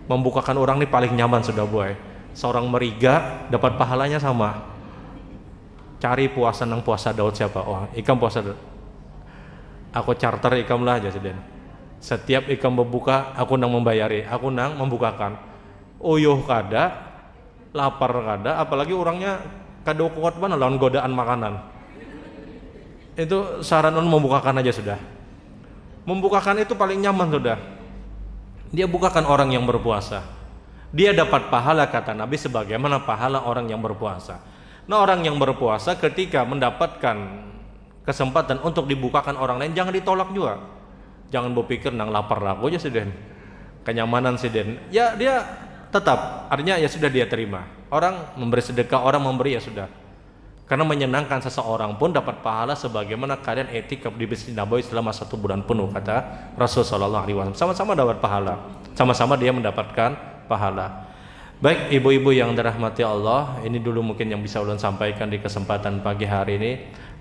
Membukakan orang ini paling nyaman sudah boy. Seorang meriga dapat pahalanya sama. Cari puasa nang puasa Daud siapa? Oh, ikam puasa Daud. Aku charter ikam lah aja siden. Setiap ikam berbuka, aku nang membayari, aku nang membukakan. Uyuh kada, lapar kada, apalagi orangnya kada kuat mana lawan godaan makanan. Itu saran membukakan aja sudah. Membukakan itu paling nyaman sudah. Dia bukakan orang yang berpuasa. Dia dapat pahala kata Nabi sebagaimana pahala orang yang berpuasa. Nah, orang yang berpuasa ketika mendapatkan kesempatan untuk dibukakan orang lain, jangan ditolak juga. Jangan berpikir nang lapar aku aja siden. Kenyamanan siden. Ya dia tetap, artinya ya sudah dia terima. Orang memberi sedekah, orang memberi ya sudah. Karena menyenangkan seseorang pun dapat pahala sebagaimana kalian etikaf di Masjid Nabawi selama 1 bulan penuh, kata Rasulullah SAW. Sama-sama dapat pahala, sama-sama dia mendapatkan pahala. Baik ibu-ibu yang dirahmati Allah, ini dulu mungkin yang bisa ulun sampaikan di kesempatan pagi hari ini.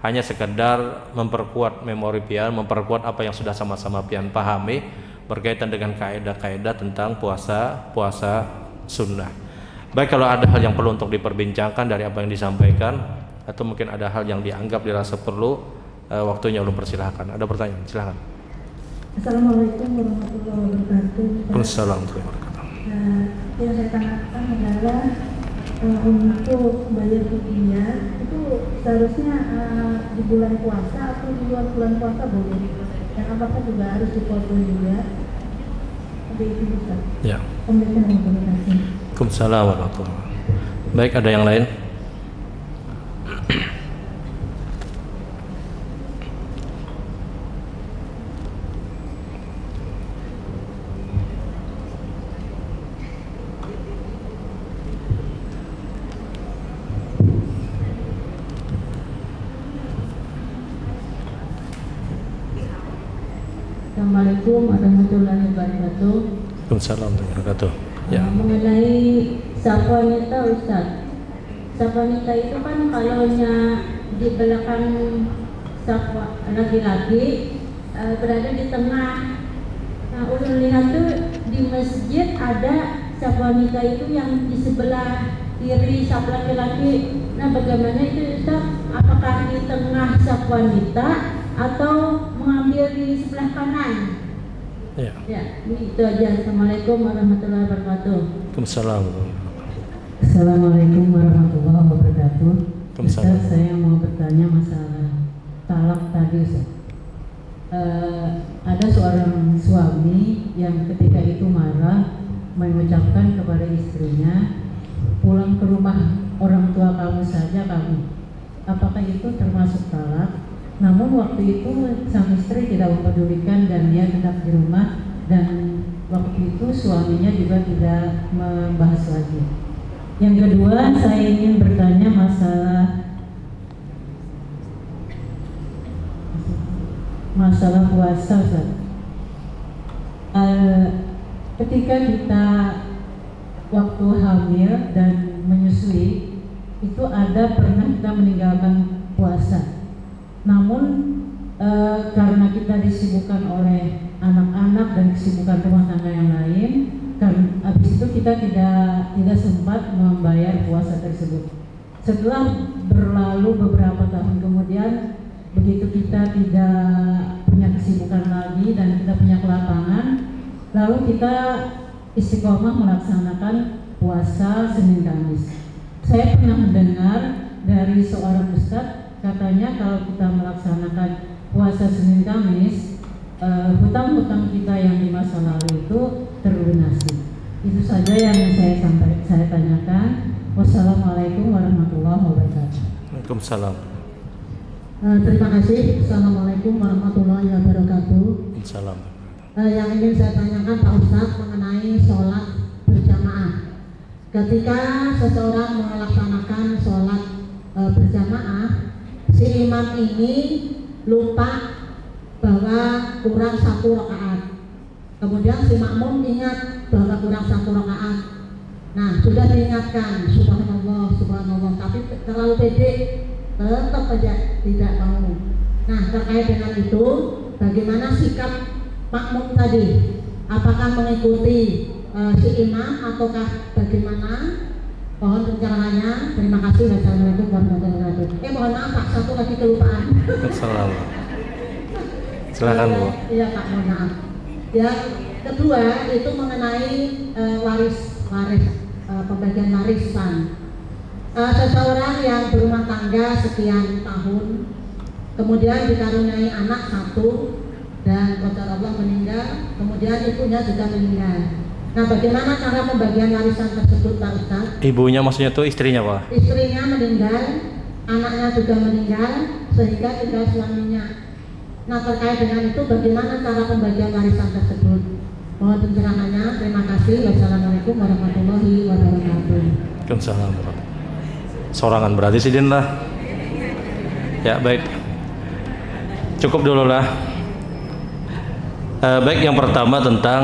Hanya sekedar memperkuat memori pian, memperkuat apa yang sudah sama-sama pian pahami berkaitan dengan kaedah-kaedah tentang puasa sunnah. Baik, kalau ada hal yang perlu untuk diperbincangkan dari apa yang disampaikan, atau mungkin ada hal yang dianggap dirasa perlu, waktunya ulun persilahkan. Ada pertanyaan? Silahkan. Assalamualaikum warahmatullahi wabarakatuh. Assalamualaikum warahmatullahi wabarakatuh. Yang saya tanyakan adalah untuk bayar fidyah itu seharusnya di bulan puasa atau di luar bulan puasa boleh? Dan apakah juga harus dipotong juga? Seperti itu bisa. Ya. Komunikasi. Waalaikumsalam warahmatullahi wabarakatuh. Baik, ada yang lain? Assalamualaikum warahmatullahi wabarakatuh. Waalaikumsalam warahmatullahi wabarakatuh. Ya. Mengenai sawanita Ustaz, sawanita itu kan kalaunya di belakang safwa laki-laki berada di tengah. Nah, ulun lihat tuh di masjid ada sawanita itu yang di sebelah kiri saf laki-laki. Nah, bagaimana itu Ustaz? Apakah di tengah saf wanita atau mengambil di sebelah kanan? Ya. Ya, itu aja. Assalamualaikum warahmatullahi wabarakatuh. Waalaikumsalam. Assalamualaikum warahmatullahi wabarakatuh. Waalaikumsalam. Ustaz, saya mau bertanya masalah talak tadi, Ustaz. Ada seorang suami yang ketika itu marah mengucapkan kepada istrinya, pulang ke rumah orang tua kamu saja kamu. Apakah itu termasuk talak? Namun waktu itu sang istri tidak mempedulikan dan dia tetap di rumah, dan waktu itu suaminya juga tidak membahas lagi. Yang kedua, saya ingin bertanya masalah puasa, Ustaz. Ketika kita waktu hamil dan menyusui itu ada pernah kita meninggalkan puasa. Namun karena kita disibukkan oleh anak-anak dan kesibukan rumah tangga yang lain, kan habis itu kita tidak sempat membayar puasa tersebut. Setelah berlalu beberapa tahun kemudian, begitu kita tidak punya kesibukan lagi dan kita punya kelapangan, lalu kita istiqomah melaksanakan puasa Senin Kamis. Saya pernah mendengar dari seorang ustadz katanya kalau kita melaksanakan puasa Senin Kamis, hutang-hutang kita yang di masa lalu itu terlunasi. Itu saja yang saya tanyakan. Wassalamualaikum warahmatullahi wabarakatuh. Waalaikumsalam. Terima kasih. Assalamualaikum warahmatullahi wabarakatuh. Waalaikumsalam. Yang ingin saya tanyakan Pak Ustadz mengenai sholat berjamaah. Ketika seseorang melaksanakan sholat berjamaah, si imam ini lupa bahwa kurang 1 rakaat. Kemudian si makmum ingat bahwa kurang 1 rakaat. Nah, sudah diingatkan, subhanallah, subhanallah, tapi terlalu pede, tetap saja tidak mau. Nah, terkait dengan itu, bagaimana sikap makmum tadi? Apakah mengikuti si imam ataukah bagaimana? Mohon pencerahannya. Terima kasih. Wassalamualaikum warahmatullahi wabarakatuh. Mohon maaf Pak, satu lagi kelupaan. Assalamualaikum. Silakan Bu. Iya Pak, mohon maaf. Yang kedua itu mengenai waris pembagian warisan. Seseorang yang berumah tangga sekian tahun, kemudian dikaruniai anak 1 dan qadar Allah meninggal, kemudian ibunya juga meninggal. Nah, bagaimana cara pembagian warisan tersebut Pak Ustaz? Ibunya maksudnya tuh istrinya Pak? Istrinya meninggal, anaknya juga meninggal, sehingga tinggal suaminya. Nah, terkait dengan itu bagaimana cara pembagian warisan tersebut? Mohon pencerahannya. Terima kasih. Wassalamualaikum warahmatullahi wabarakatuh. Waalaikumsalam. Sorangan berarti sih Din lah. Ya baik, cukup dulu lah. Baik, yang pertama tentang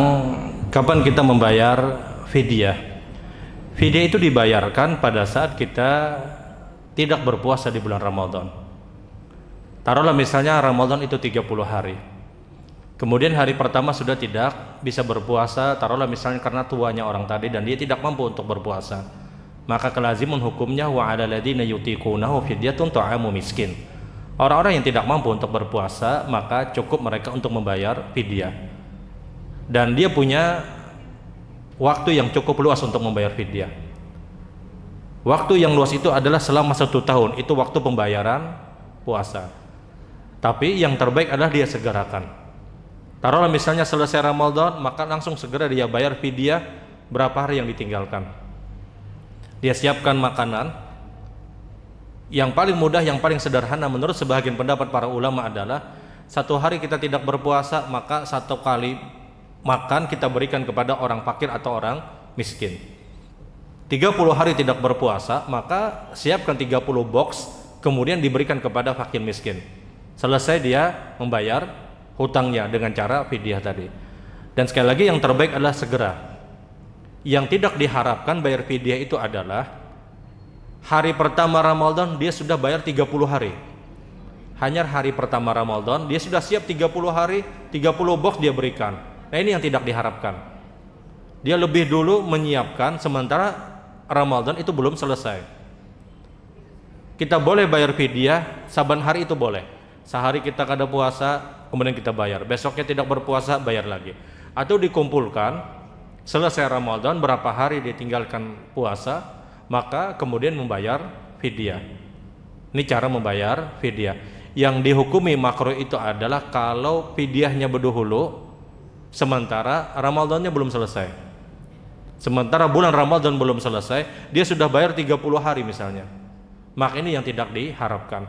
kapan kita membayar fidyah. Fidyah itu dibayarkan pada saat kita tidak berpuasa di bulan Ramadan. Taruhlah misalnya Ramadan itu 30 hari. Kemudian hari pertama sudah tidak bisa berpuasa, taruhlah misalnya karena tuanya orang tadi dan dia tidak mampu untuk berpuasa. Maka kelazimun hukumnya wa 'alal ladzina yutiqunahu fidyatun ta'amu miskin. Orang-orang yang tidak mampu untuk berpuasa, maka cukup mereka untuk membayar fidyah. Dan dia punya waktu yang cukup luas untuk membayar fidyah. Waktu yang luas itu adalah selama 1 tahun, itu waktu pembayaran puasa. Tapi yang terbaik adalah dia segerakan. Taruhlah misalnya selesai Ramadan, maka langsung segera dia bayar fidyah berapa hari yang ditinggalkan. Dia siapkan makanan. Yang paling mudah, yang paling sederhana menurut sebagian pendapat para ulama adalah 1 hari kita tidak berpuasa, maka 1 kali makan kita berikan kepada orang fakir atau orang miskin. 30 hari tidak berpuasa, maka siapkan 30 box kemudian diberikan kepada fakir miskin. Selesai dia membayar hutangnya dengan cara fidyah tadi. Dan sekali lagi yang terbaik adalah segera. Yang tidak diharapkan bayar fidyah itu adalah hari pertama Ramadan dia sudah bayar 30 hari. Hanya hari pertama Ramadan dia sudah siap 30 hari, 30 box dia berikan. Nah, ini yang tidak diharapkan. Dia lebih dulu menyiapkan sementara Ramadan itu belum selesai. Kita boleh bayar fidyah saban hari, itu boleh. Sehari kita kada puasa, kemudian kita bayar. Besoknya tidak berpuasa, bayar lagi. Atau dikumpulkan, selesai Ramadan berapa hari ditinggalkan puasa, maka kemudian membayar fidyah. Ini cara membayar fidyah. Yang dihukumi makruh itu adalah kalau fidyahnya berdahulu, sementara Ramadannya belum selesai. Sementara bulan Ramadan belum selesai, dia sudah bayar 30 hari misalnya. Maka ini yang tidak diharapkan.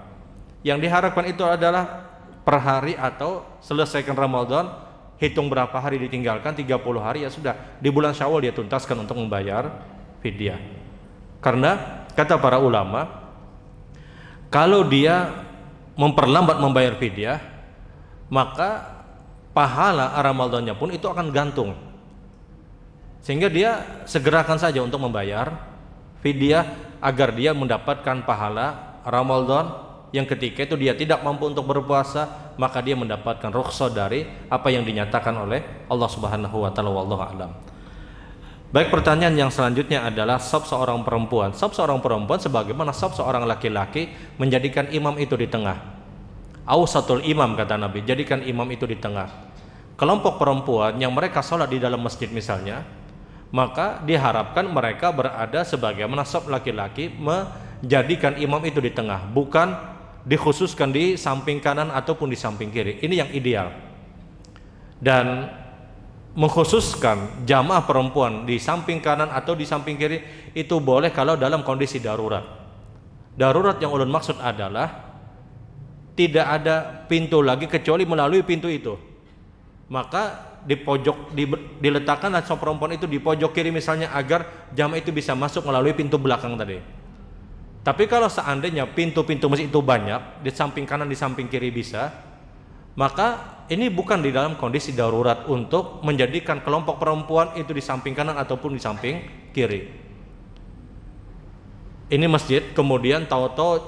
Yang diharapkan itu adalah per hari atau selesaikan Ramadan, hitung berapa hari ditinggalkan, 30 hari ya sudah, di bulan Syawal dia tuntaskan untuk membayar fidyah. Karena kata para ulama, kalau dia memperlambat membayar fidyah, maka pahala Ramadannya pun itu akan gantung. Sehingga dia segerakan saja untuk membayar fidyah agar dia mendapatkan pahala Ramadan yang ketika itu dia tidak mampu untuk berpuasa, maka dia mendapatkan rukhsah dari apa yang dinyatakan oleh Allah Subhanahu wa taala, wallahu a'lam. Baik, pertanyaan yang selanjutnya adalah saf seorang perempuan. Saf seorang perempuan sebagaimana saf seorang laki-laki, menjadikan imam itu di tengah. Ausatul imam kata Nabi, jadikan imam itu di tengah. Kelompok perempuan yang mereka sholat di dalam masjid misalnya, maka diharapkan mereka berada sebagaimana saf laki-laki, menjadikan imam itu di tengah, bukan dikhususkan di samping kanan ataupun di samping kiri. Ini yang ideal. Dan mengkhususkan jamaah perempuan di samping kanan atau di samping kiri itu boleh kalau dalam kondisi darurat. Darurat yang ulun maksud adalah tidak ada pintu lagi kecuali melalui pintu itu. Maka di pojok diletakkan sop perempuan itu di pojok kiri misalnya, agar jamaah itu bisa masuk melalui pintu belakang tadi. Tapi kalau seandainya pintu-pintu masjid itu banyak, di samping kanan di samping kiri bisa, maka ini bukan di dalam kondisi darurat untuk menjadikan kelompok perempuan itu di samping kanan ataupun di samping kiri. Ini masjid, kemudian tahu-tahu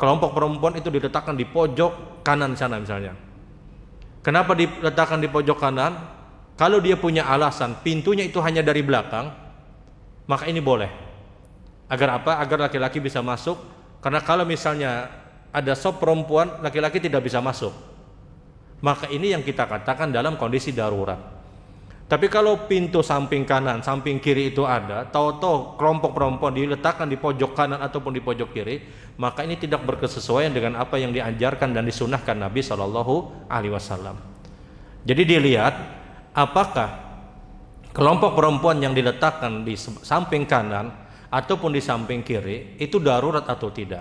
kelompok perempuan itu diletakkan di pojok kanan sana misalnya. Kenapa diletakkan di pojok kanan? Kalau dia punya alasan pintunya itu hanya dari belakang, maka ini boleh. Agar apa? Agar laki-laki bisa masuk. Karena kalau misalnya ada sop perempuan, laki-laki tidak bisa masuk. Maka ini yang kita katakan dalam kondisi darurat. Tapi kalau pintu samping kanan, samping kiri itu ada, tahu-tahu kelompok perempuan diletakkan di pojok kanan ataupun di pojok kiri, maka ini tidak berkesesuaian dengan apa yang diajarkan dan disunahkan Nabi SAW. Jadi dilihat apakah kelompok perempuan yang diletakkan di samping kanan ataupun di samping kiri itu darurat atau tidak.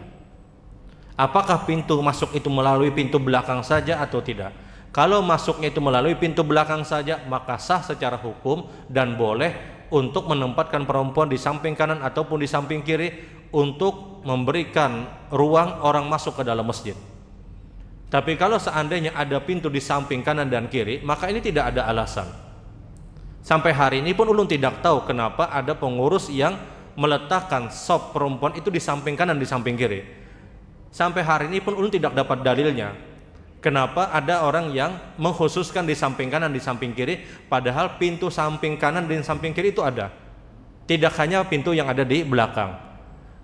Apakah pintu masuk itu melalui pintu belakang saja atau tidak? Kalau masuknya itu melalui pintu belakang saja, maka sah secara hukum dan boleh untuk menempatkan perempuan di samping kanan ataupun di samping kiri untuk memberikan ruang orang masuk ke dalam masjid. Tapi kalau seandainya ada pintu di samping kanan dan kiri, maka ini tidak ada alasan. Sampai hari ini pun ulun tidak tahu kenapa ada pengurus yang meletakkan sop perempuan itu di samping kanan di samping kiri. Sampai hari ini pun ulun tidak dapat dalilnya. Kenapa ada orang yang mengkhususkan di samping kanan di samping kiri, padahal pintu samping kanan dan samping kiri itu ada. Tidak hanya pintu yang ada di belakang.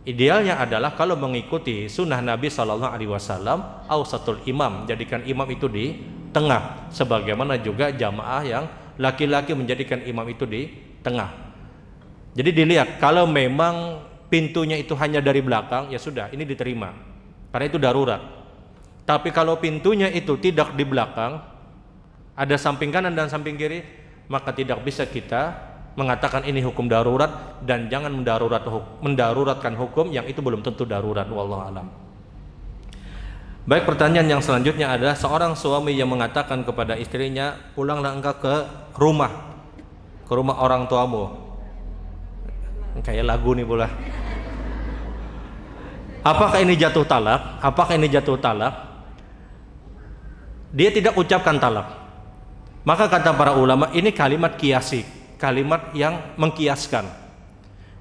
Idealnya adalah kalau mengikuti sunnah Nabi SAW, ausatul imam, jadikan imam itu di tengah, sebagaimana juga jamaah yang laki-laki menjadikan imam itu di tengah. Jadi dilihat, kalau memang pintunya itu hanya dari belakang, ya sudah, ini diterima, karena itu darurat. Tapi kalau pintunya itu tidak di belakang, ada samping kanan dan samping kiri, maka tidak bisa kita mengatakan ini hukum darurat, dan jangan mendaruratkan hukum yang itu belum tentu darurat. Wallahu alam. Baik, pertanyaan yang selanjutnya adalah seorang suami yang mengatakan kepada istrinya, pulanglah engkau ke rumah orang tuamu. Kayak lagu nih pula. Apakah ini jatuh talak? Apakah ini jatuh talak? Dia tidak ucapkan talak. Maka kata para ulama, ini kalimat kiasi, kalimat yang mengkiaskan.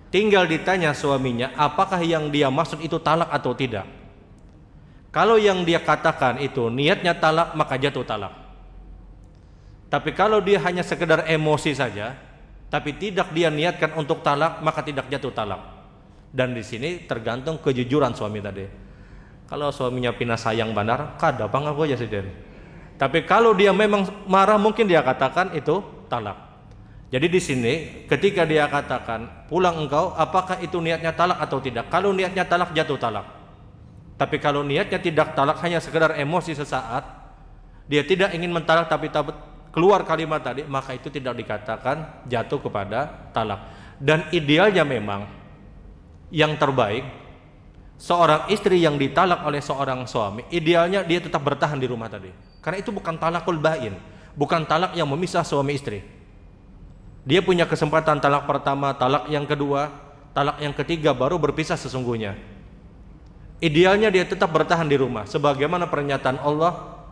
Tinggal ditanya suaminya, apakah yang dia maksud itu talak atau tidak. Kalau yang dia katakan itu niatnya talak, maka jatuh talak. Tapi kalau dia hanya sekedar emosi saja, tapi tidak dia niatkan untuk talak, maka tidak jatuh talak. Dan di sini tergantung kejujuran suami tadi. Kalau suaminya pina sayang benar, kada apa ngaku aja sih. Tapi kalau dia memang marah, mungkin dia katakan itu talak. Jadi di sini ketika dia katakan pulang engkau, apakah itu niatnya talak atau tidak? Kalau niatnya talak, jatuh talak. Tapi kalau niatnya tidak talak, hanya sekedar emosi sesaat, dia tidak ingin mentalak tapi keluar kalimat tadi, maka itu tidak dikatakan jatuh kepada talak. Dan idealnya memang yang terbaik, seorang istri yang ditalak oleh seorang suami, idealnya dia tetap bertahan di rumah tadi. Karena itu bukan talakul bain, bukan talak yang memisah suami istri. Dia punya kesempatan talak pertama, talak yang kedua, talak yang ketiga, baru berpisah sesungguhnya. Idealnya dia tetap bertahan di rumah, sebagaimana pernyataan Allah,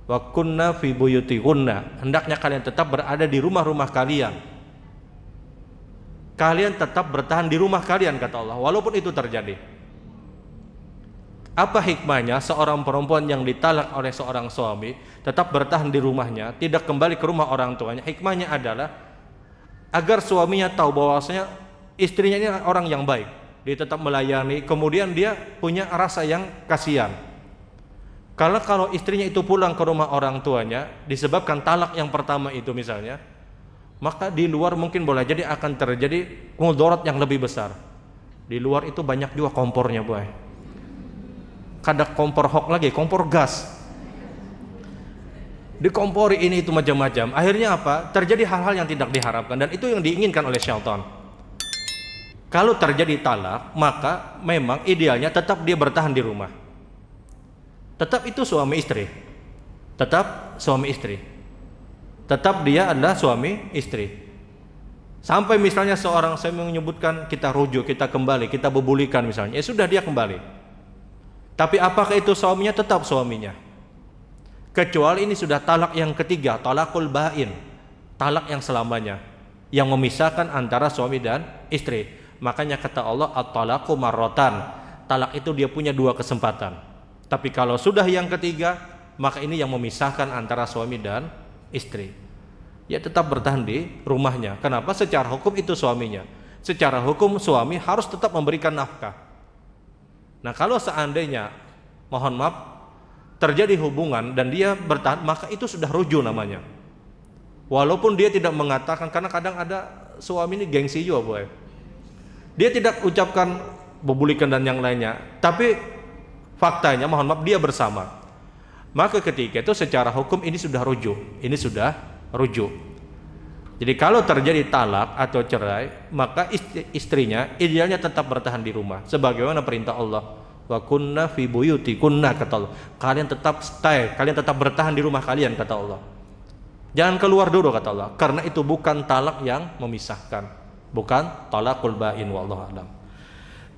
wa kunna fi buyutikunna, hendaknya kalian tetap berada di rumah-rumah kalian. Kalian tetap bertahan di rumah kalian, kata Allah, walaupun itu terjadi. Apa hikmahnya seorang perempuan yang ditalak oleh seorang suami tetap bertahan di rumahnya, tidak kembali ke rumah orang tuanya? Hikmahnya adalah agar suaminya tahu bahwasanya istrinya ini orang yang baik, dia tetap melayani, kemudian dia punya rasa yang kasihan. Kalau istrinya itu pulang ke rumah orang tuanya disebabkan talak yang pertama itu misalnya, maka di luar mungkin boleh jadi akan terjadi mudarat yang lebih besar. Di luar itu banyak juga kompornya, boy. kada kompor hok lagi, kompor gas. Dikompori ini itu macam-macam. Akhirnya apa? Terjadi hal-hal yang tidak diharapkan, dan itu yang diinginkan oleh syaitan. Kalau terjadi talak, maka memang idealnya tetap dia bertahan di rumah. Tetap itu suami istri. Tetap suami istri. Tetap dia adalah suami istri. Sampai misalnya seorang, saya menyebutkan, kita rujuk, kita kembali, kita bebulikan misalnya, ya sudah dia kembali. Tapi apakah itu suaminya? Tetap suaminya. Kecuali ini sudah talak yang ketiga, talakul bain, talak yang selamanya, yang memisahkan antara suami dan istri. Makanya kata Allah, at-talaqu marratan, talak itu dia punya 2 kesempatan. Tapi kalau sudah yang ketiga, maka ini yang memisahkan antara suami dan istri. Ya tetap bertahan di rumahnya. Kenapa? Secara hukum itu suaminya. Secara hukum suami harus tetap memberikan nafkah. Nah kalau seandainya, mohon maaf, terjadi hubungan dan dia bertahan, maka itu sudah rujuk namanya. Walaupun dia tidak mengatakan, karena kadang ada suami ini gengsi juga boy. Dia tidak ucapkan bebulikan dan yang lainnya, tapi faktanya mohon maaf dia bersama. Maka ketika itu secara hukum ini sudah rujuk. Ini sudah rujuk. Jadi kalau terjadi talak atau cerai, maka istrinya idealnya tetap bertahan di rumah sebagaimana perintah Allah. Wa kunna fi buyutikunna, kata Allah. Kalian tetap stay, kalian tetap bertahan di rumah kalian, kata Allah. Jangan keluar dulu, kata Allah, karena itu bukan talak yang memisahkan, bukan talakul bain, wallahu a'lam.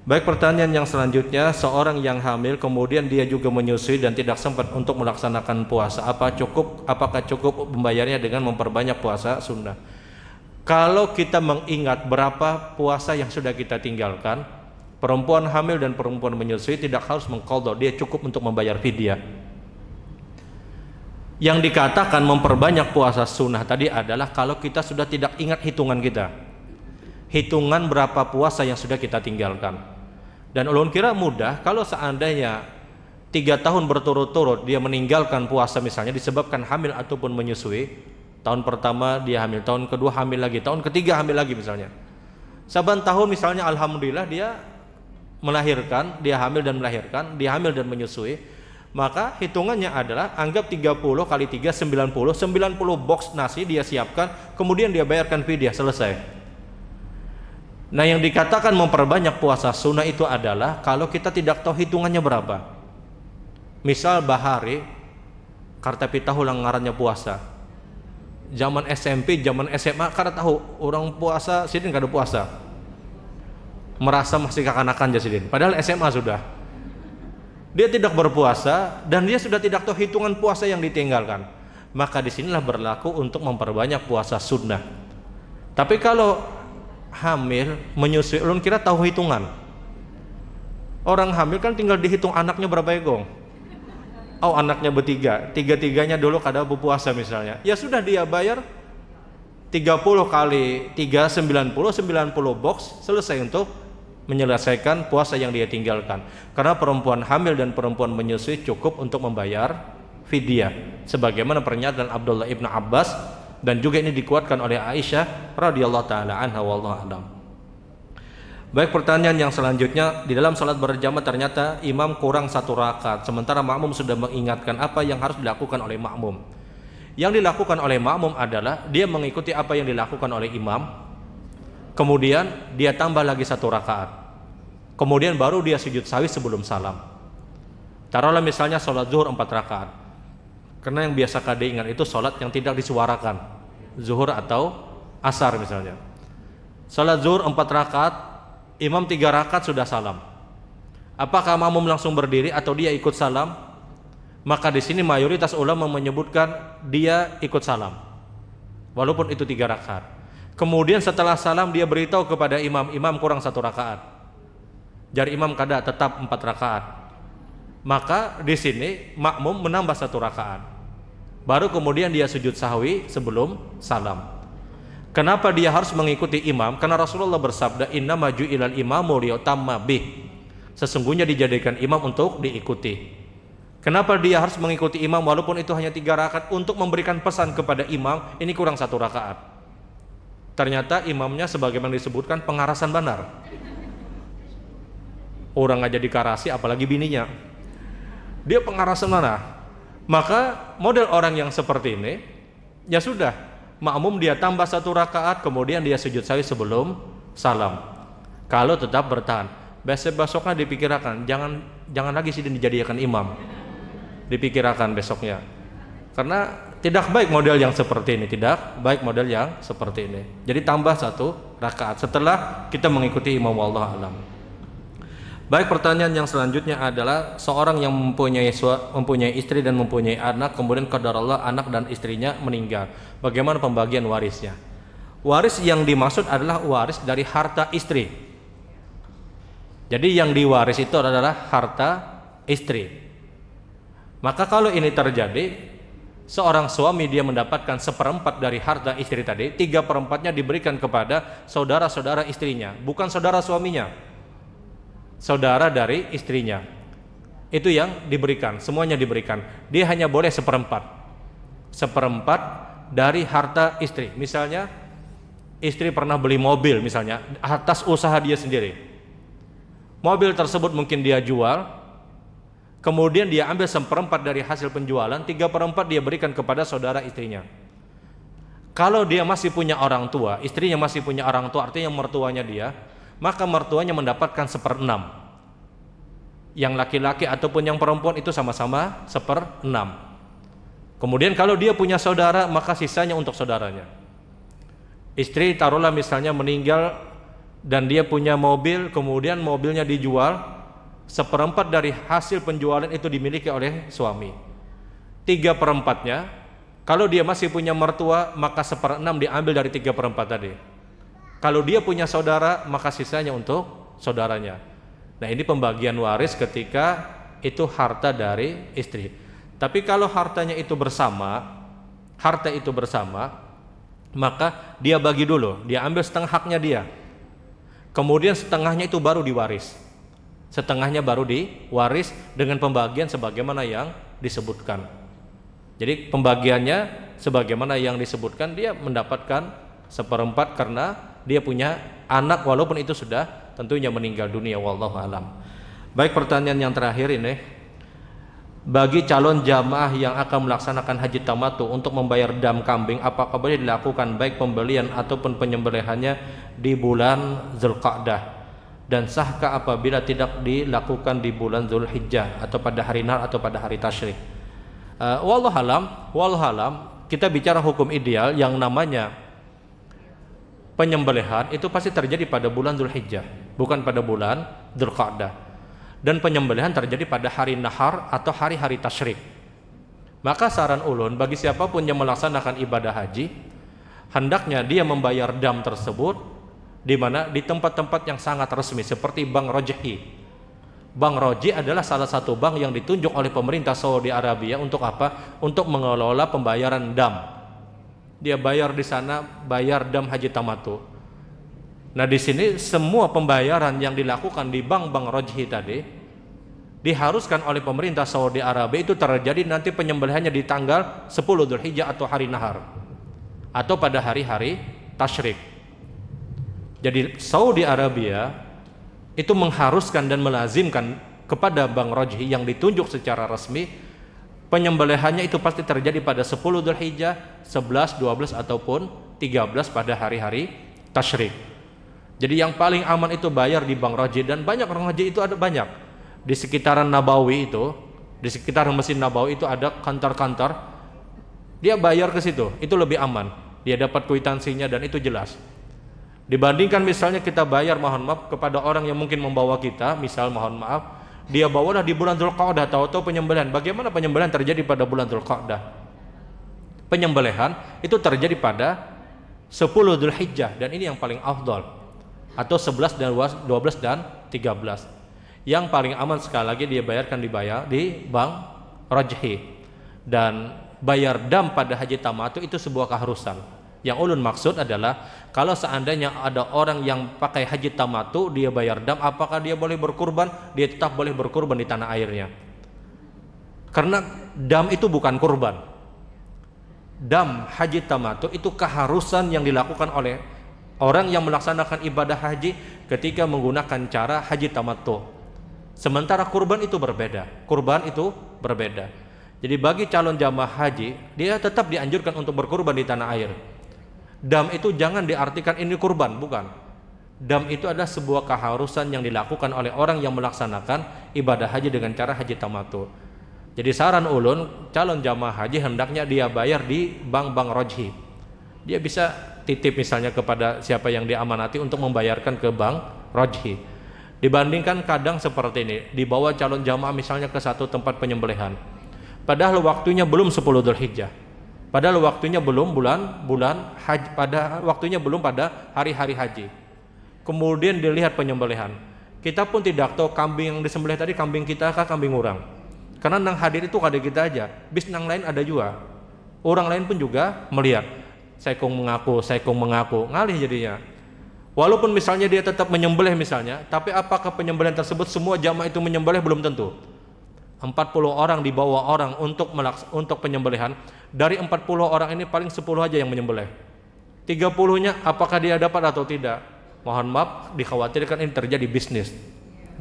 Baik, pertanyaan yang selanjutnya, seorang yang hamil kemudian dia juga menyusui dan tidak sempat untuk melaksanakan puasa, apakah cukup membayarnya dengan memperbanyak puasa sunnah? Kalau kita mengingat berapa puasa yang sudah kita tinggalkan, perempuan hamil dan perempuan menyusui tidak harus mengqadha, dia cukup untuk membayar fidyah. Yang dikatakan memperbanyak puasa sunnah tadi adalah kalau kita sudah tidak ingat hitungan kita, hitungan berapa puasa yang sudah kita tinggalkan. Dan ulun kira mudah kalau seandainya 3 tahun berturut-turut dia meninggalkan puasa misalnya disebabkan hamil ataupun menyusui. Tahun pertama dia hamil, tahun kedua hamil lagi, tahun ketiga hamil lagi misalnya. Saban tahun misalnya alhamdulillah dia melahirkan, dia hamil dan melahirkan, dia hamil dan menyusui, maka hitungannya adalah anggap 30 kali 3 90 box nasi dia siapkan, kemudian dia bayarkan fidyah, selesai. Nah yang dikatakan memperbanyak puasa sunnah itu adalah kalau kita tidak tahu hitungannya berapa. Misal bahari kartapi tahu lang ngarannya puasa, zaman SMP, zaman SMA kada tahu orang puasa, sidin kada puasa, merasa masih kekanakan jasidin, padahal SMA sudah. Dia tidak berpuasa dan dia sudah tidak tahu hitungan puasa yang ditinggalkan. Maka disinilah berlaku untuk memperbanyak puasa sunnah. Tapi kalau hamil, menyusui, ulun kira tahu hitungan. Orang hamil kan tinggal dihitung anaknya berapa ekong. Oh anaknya bertiga, tiga-tiganya dulu kada berpuasa misalnya. Ya sudah dia bayar 30 kali 3 90 box, selesai untuk menyelesaikan puasa yang dia tinggalkan. Karena perempuan hamil dan perempuan menyusui cukup untuk membayar fidyah sebagaimana pernyataan Abdullah ibn Abbas, dan juga ini dikuatkan oleh Aisyah radhiyallahu taala anha, wallahu a'lam. Baik, pertanyaan yang selanjutnya, di dalam salat berjamaah ternyata imam kurang 1 rakaat sementara makmum sudah mengingatkan, apa yang harus dilakukan oleh makmum? Yang dilakukan oleh makmum adalah dia mengikuti apa yang dilakukan oleh imam, kemudian dia tambah lagi 1 rakaat, kemudian baru dia sujud sahwi sebelum salam. Taruhlah misalnya sholat zuhur 4 rakaat, karena yang biasa kada ingat itu sholat yang tidak disuarakan, zuhur atau asar misalnya. Sholat zuhur 4 rakaat, imam 3 rakaat sudah salam. Apakah makmum langsung berdiri atau dia ikut salam? Maka di sini mayoritas ulama menyebutkan dia ikut salam, walaupun itu 3 rakaat. Kemudian setelah salam dia beritahu kepada imam, imam kurang 1 rakaat. Jar imam kada tetap 4 rakaat. Maka di sini makmum menambah 1 rakaat. Baru kemudian dia sujud sahwi sebelum salam. Kenapa dia harus mengikuti imam? Karena Rasulullah bersabda, "Innama ju'ilal imamu liyutamma bih." Sesungguhnya dijadikan imam untuk diikuti. Kenapa dia harus mengikuti imam walaupun itu hanya 3 rakaat? Untuk memberikan pesan kepada imam, ini kurang 1 rakaat. Ternyata imamnya sebagaimana disebutkan pengarasan benar. Orang aja dikarasi apalagi bininya. dia pengarah mana. Maka model orang yang seperti ini, ya sudah, makmum dia tambah 1 rakaat, kemudian dia sujud sahwi sebelum salam. Kalau tetap bertahan, besoknya dipikirkan, jangan lagi sih dijadikan imam. Dipikirkan besoknya. Karena tidak baik model yang seperti ini, tidak baik model yang seperti ini. Jadi tambah 1 rakaat setelah kita mengikuti imam, wallahu alam. Baik, pertanyaan yang selanjutnya adalah seorang yang mempunyai istri dan mempunyai anak, kemudian qadarullah anak dan istrinya meninggal. Bagaimana pembagian warisnya? Waris yang dimaksud adalah waris dari harta istri. Jadi yang diwaris itu adalah harta istri. Maka kalau ini terjadi, seorang suami dia mendapatkan 1/4 dari harta istri tadi, 3/4-nya diberikan kepada saudara-saudara istrinya, bukan saudara suaminya, saudara dari istrinya. Itu yang diberikan, semuanya diberikan. Dia hanya boleh 1/4 dari harta istri. Misalnya istri pernah beli mobil misalnya atas usaha dia sendiri. Mobil tersebut mungkin dia jual, kemudian dia ambil 1/4 dari hasil penjualan, 3/4 dia berikan kepada saudara istrinya. Kalau dia masih punya orang tua, istrinya masih punya orang tua, artinya mertuanya dia, maka mertuanya mendapatkan 1/6. Yang laki-laki ataupun yang perempuan itu sama-sama 1/6. Kemudian kalau dia punya saudara, maka sisanya untuk saudaranya. Istri taruhlah misalnya meninggal dan dia punya mobil, kemudian mobilnya dijual, 1/4 dari hasil penjualan itu dimiliki oleh suami. 3/4-nya, kalau dia masih punya mertua, maka 1/6 diambil dari 3/4 tadi. Kalau dia punya saudara, maka sisanya untuk saudaranya. Nah, ini pembagian waris ketika itu harta dari istri. Tapi kalau harta itu bersama, maka dia bagi dulu, dia ambil setengah haknya dia. Kemudian setengahnya itu baru diwaris. Setengahnya baru diwaris dengan pembagian sebagaimana yang disebutkan. Jadi pembagiannya sebagaimana yang disebutkan, dia mendapatkan 1/4 karena dia punya anak walaupun itu sudah tentunya meninggal dunia, wallahu alam. Baik, pertanyaan yang terakhir ini. Bagi calon jamaah yang akan melaksanakan haji tamattu untuk membayar dam kambing, apakah boleh dilakukan baik pembelian ataupun penyembelihannya di bulan Zulqa'dah? Dan sahkah apabila tidak dilakukan di bulan Zulhijjah atau pada hari Nahar atau pada hari Tasyrik? Wallahu alam, kita bicara hukum ideal, yang namanya penyembelihan itu pasti terjadi pada bulan Zulhijjah, bukan pada bulan Zulqa'dah. Dan penyembelihan terjadi pada hari Nahar atau hari-hari Tasyrik. Maka saran ulun bagi siapapun yang melaksanakan ibadah haji, hendaknya dia membayar dam tersebut di mana di tempat-tempat yang sangat resmi seperti Bank Rajhi. Bank Rajhi adalah salah satu bank yang ditunjuk oleh pemerintah Saudi Arabia untuk apa? Untuk mengelola pembayaran dam. Dia bayar di sana, bayar dam haji tamattu. Nah, di sini semua pembayaran yang dilakukan di bank-bank Rajhi tadi diharuskan oleh pemerintah Saudi Arabia itu terjadi nanti penyembelihannya di tanggal 10 Dzulhijjah atau hari Nahar atau pada hari-hari Tasyrik. Jadi Saudi Arabia itu mengharuskan dan melazimkan kepada bank Rajhi yang ditunjuk secara resmi, penyembelihannya itu pasti terjadi pada 10 Dzulhijjah, 11, 12 ataupun 13 pada hari-hari Tasyrik. Jadi yang paling aman itu bayar di Bank Rajhi, dan banyak orang haji itu ada banyak di sekitaran Nabawi itu, di sekitaran Masjid Nabawi itu ada kantor-kantor, dia bayar ke situ, itu lebih aman, dia dapat kwitansinya dan itu jelas. Dibandingkan misalnya kita bayar, mohon maaf, kepada orang yang mungkin membawa kita, misal mohon maaf, dia bawalah di bulan Dzulqa'dah, tahu-tahu penyembelihan. Bagaimana penyembelihan terjadi pada bulan Dzulqa'dah? Penyembelihan itu terjadi pada 10 Dzulhijjah, dan ini yang paling afdal, atau 11 dan 12 dan 13. Yang paling aman sekali lagi dia bayarkan di Bank Rajhi. Dan bayar dam pada haji tamattu itu sebuah keharusan. Yang ulun maksud adalah kalau seandainya ada orang yang pakai haji tamattu dia bayar dam, apakah dia boleh berkurban? Dia tetap boleh berkurban di tanah airnya. Karena dam itu bukan kurban. Dam haji tamattu itu keharusan yang dilakukan oleh orang yang melaksanakan ibadah haji ketika menggunakan cara haji tamattu. Sementara kurban itu berbeda. Kurban itu berbeda. Jadi bagi calon jamaah haji, dia tetap dianjurkan untuk berkurban di tanah air. Dam itu jangan diartikan ini kurban, bukan. Dam itu adalah sebuah keharusan yang dilakukan oleh orang yang melaksanakan ibadah haji dengan cara haji tamattu. Jadi saran ulun, calon jamaah haji hendaknya dia bayar di bank-bank rojhi. Dia bisa titip misalnya kepada siapa yang diamanati untuk membayarkan ke bank rojhi. Dibandingkan kadang seperti ini, dibawa calon jamaah misalnya ke satu tempat penyembelihan, padahal waktunya belum 10 Dzulhijjah, padahal waktunya belum bulan haji, pada waktunya belum pada hari-hari haji. Kemudian dilihat penyembelihan, kita pun tidak tahu kambing yang disembelih tadi kambing kita kah kambing orang, karena nang hadir itu kada kita aja, bis nang lain ada juga, orang lain pun juga melihat. Saya kong mengaku, ngalih jadinya. Walaupun misalnya dia tetap menyembelih misalnya, tapi apakah penyembelihan tersebut semua jamaah itu menyembelih? Belum tentu. 40 orang dibawa orang untuk penyembelihan, dari 40 orang ini paling 10 aja yang menyembelih. 30-nya apakah dia dapat atau tidak? Mohon maaf, dikhawatirkan ini terjadi bisnis.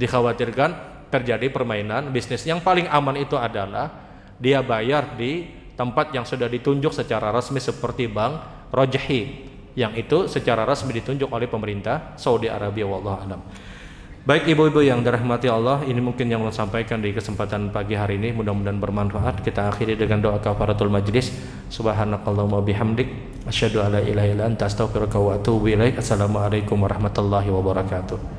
Dikhawatirkan terjadi permainan bisnis. Yang paling aman itu adalah dia bayar di tempat yang sudah ditunjuk secara resmi seperti bank rojhi, yang itu secara resmi ditunjuk oleh pemerintah Saudi Arabia, wallahu alam. Baik ibu-ibu yang dirahmati Allah, ini mungkin yang saya sampaikan di kesempatan pagi hari ini, mudah-mudahan bermanfaat. Kita akhiri dengan doa kafaratul majlis. Subhanakallahumma bihamdik, asyhadu alla ilaha illa anta, astaghfiruka wa atubu ilaik. Assalamualaikum warahmatullahi wabarakatuh.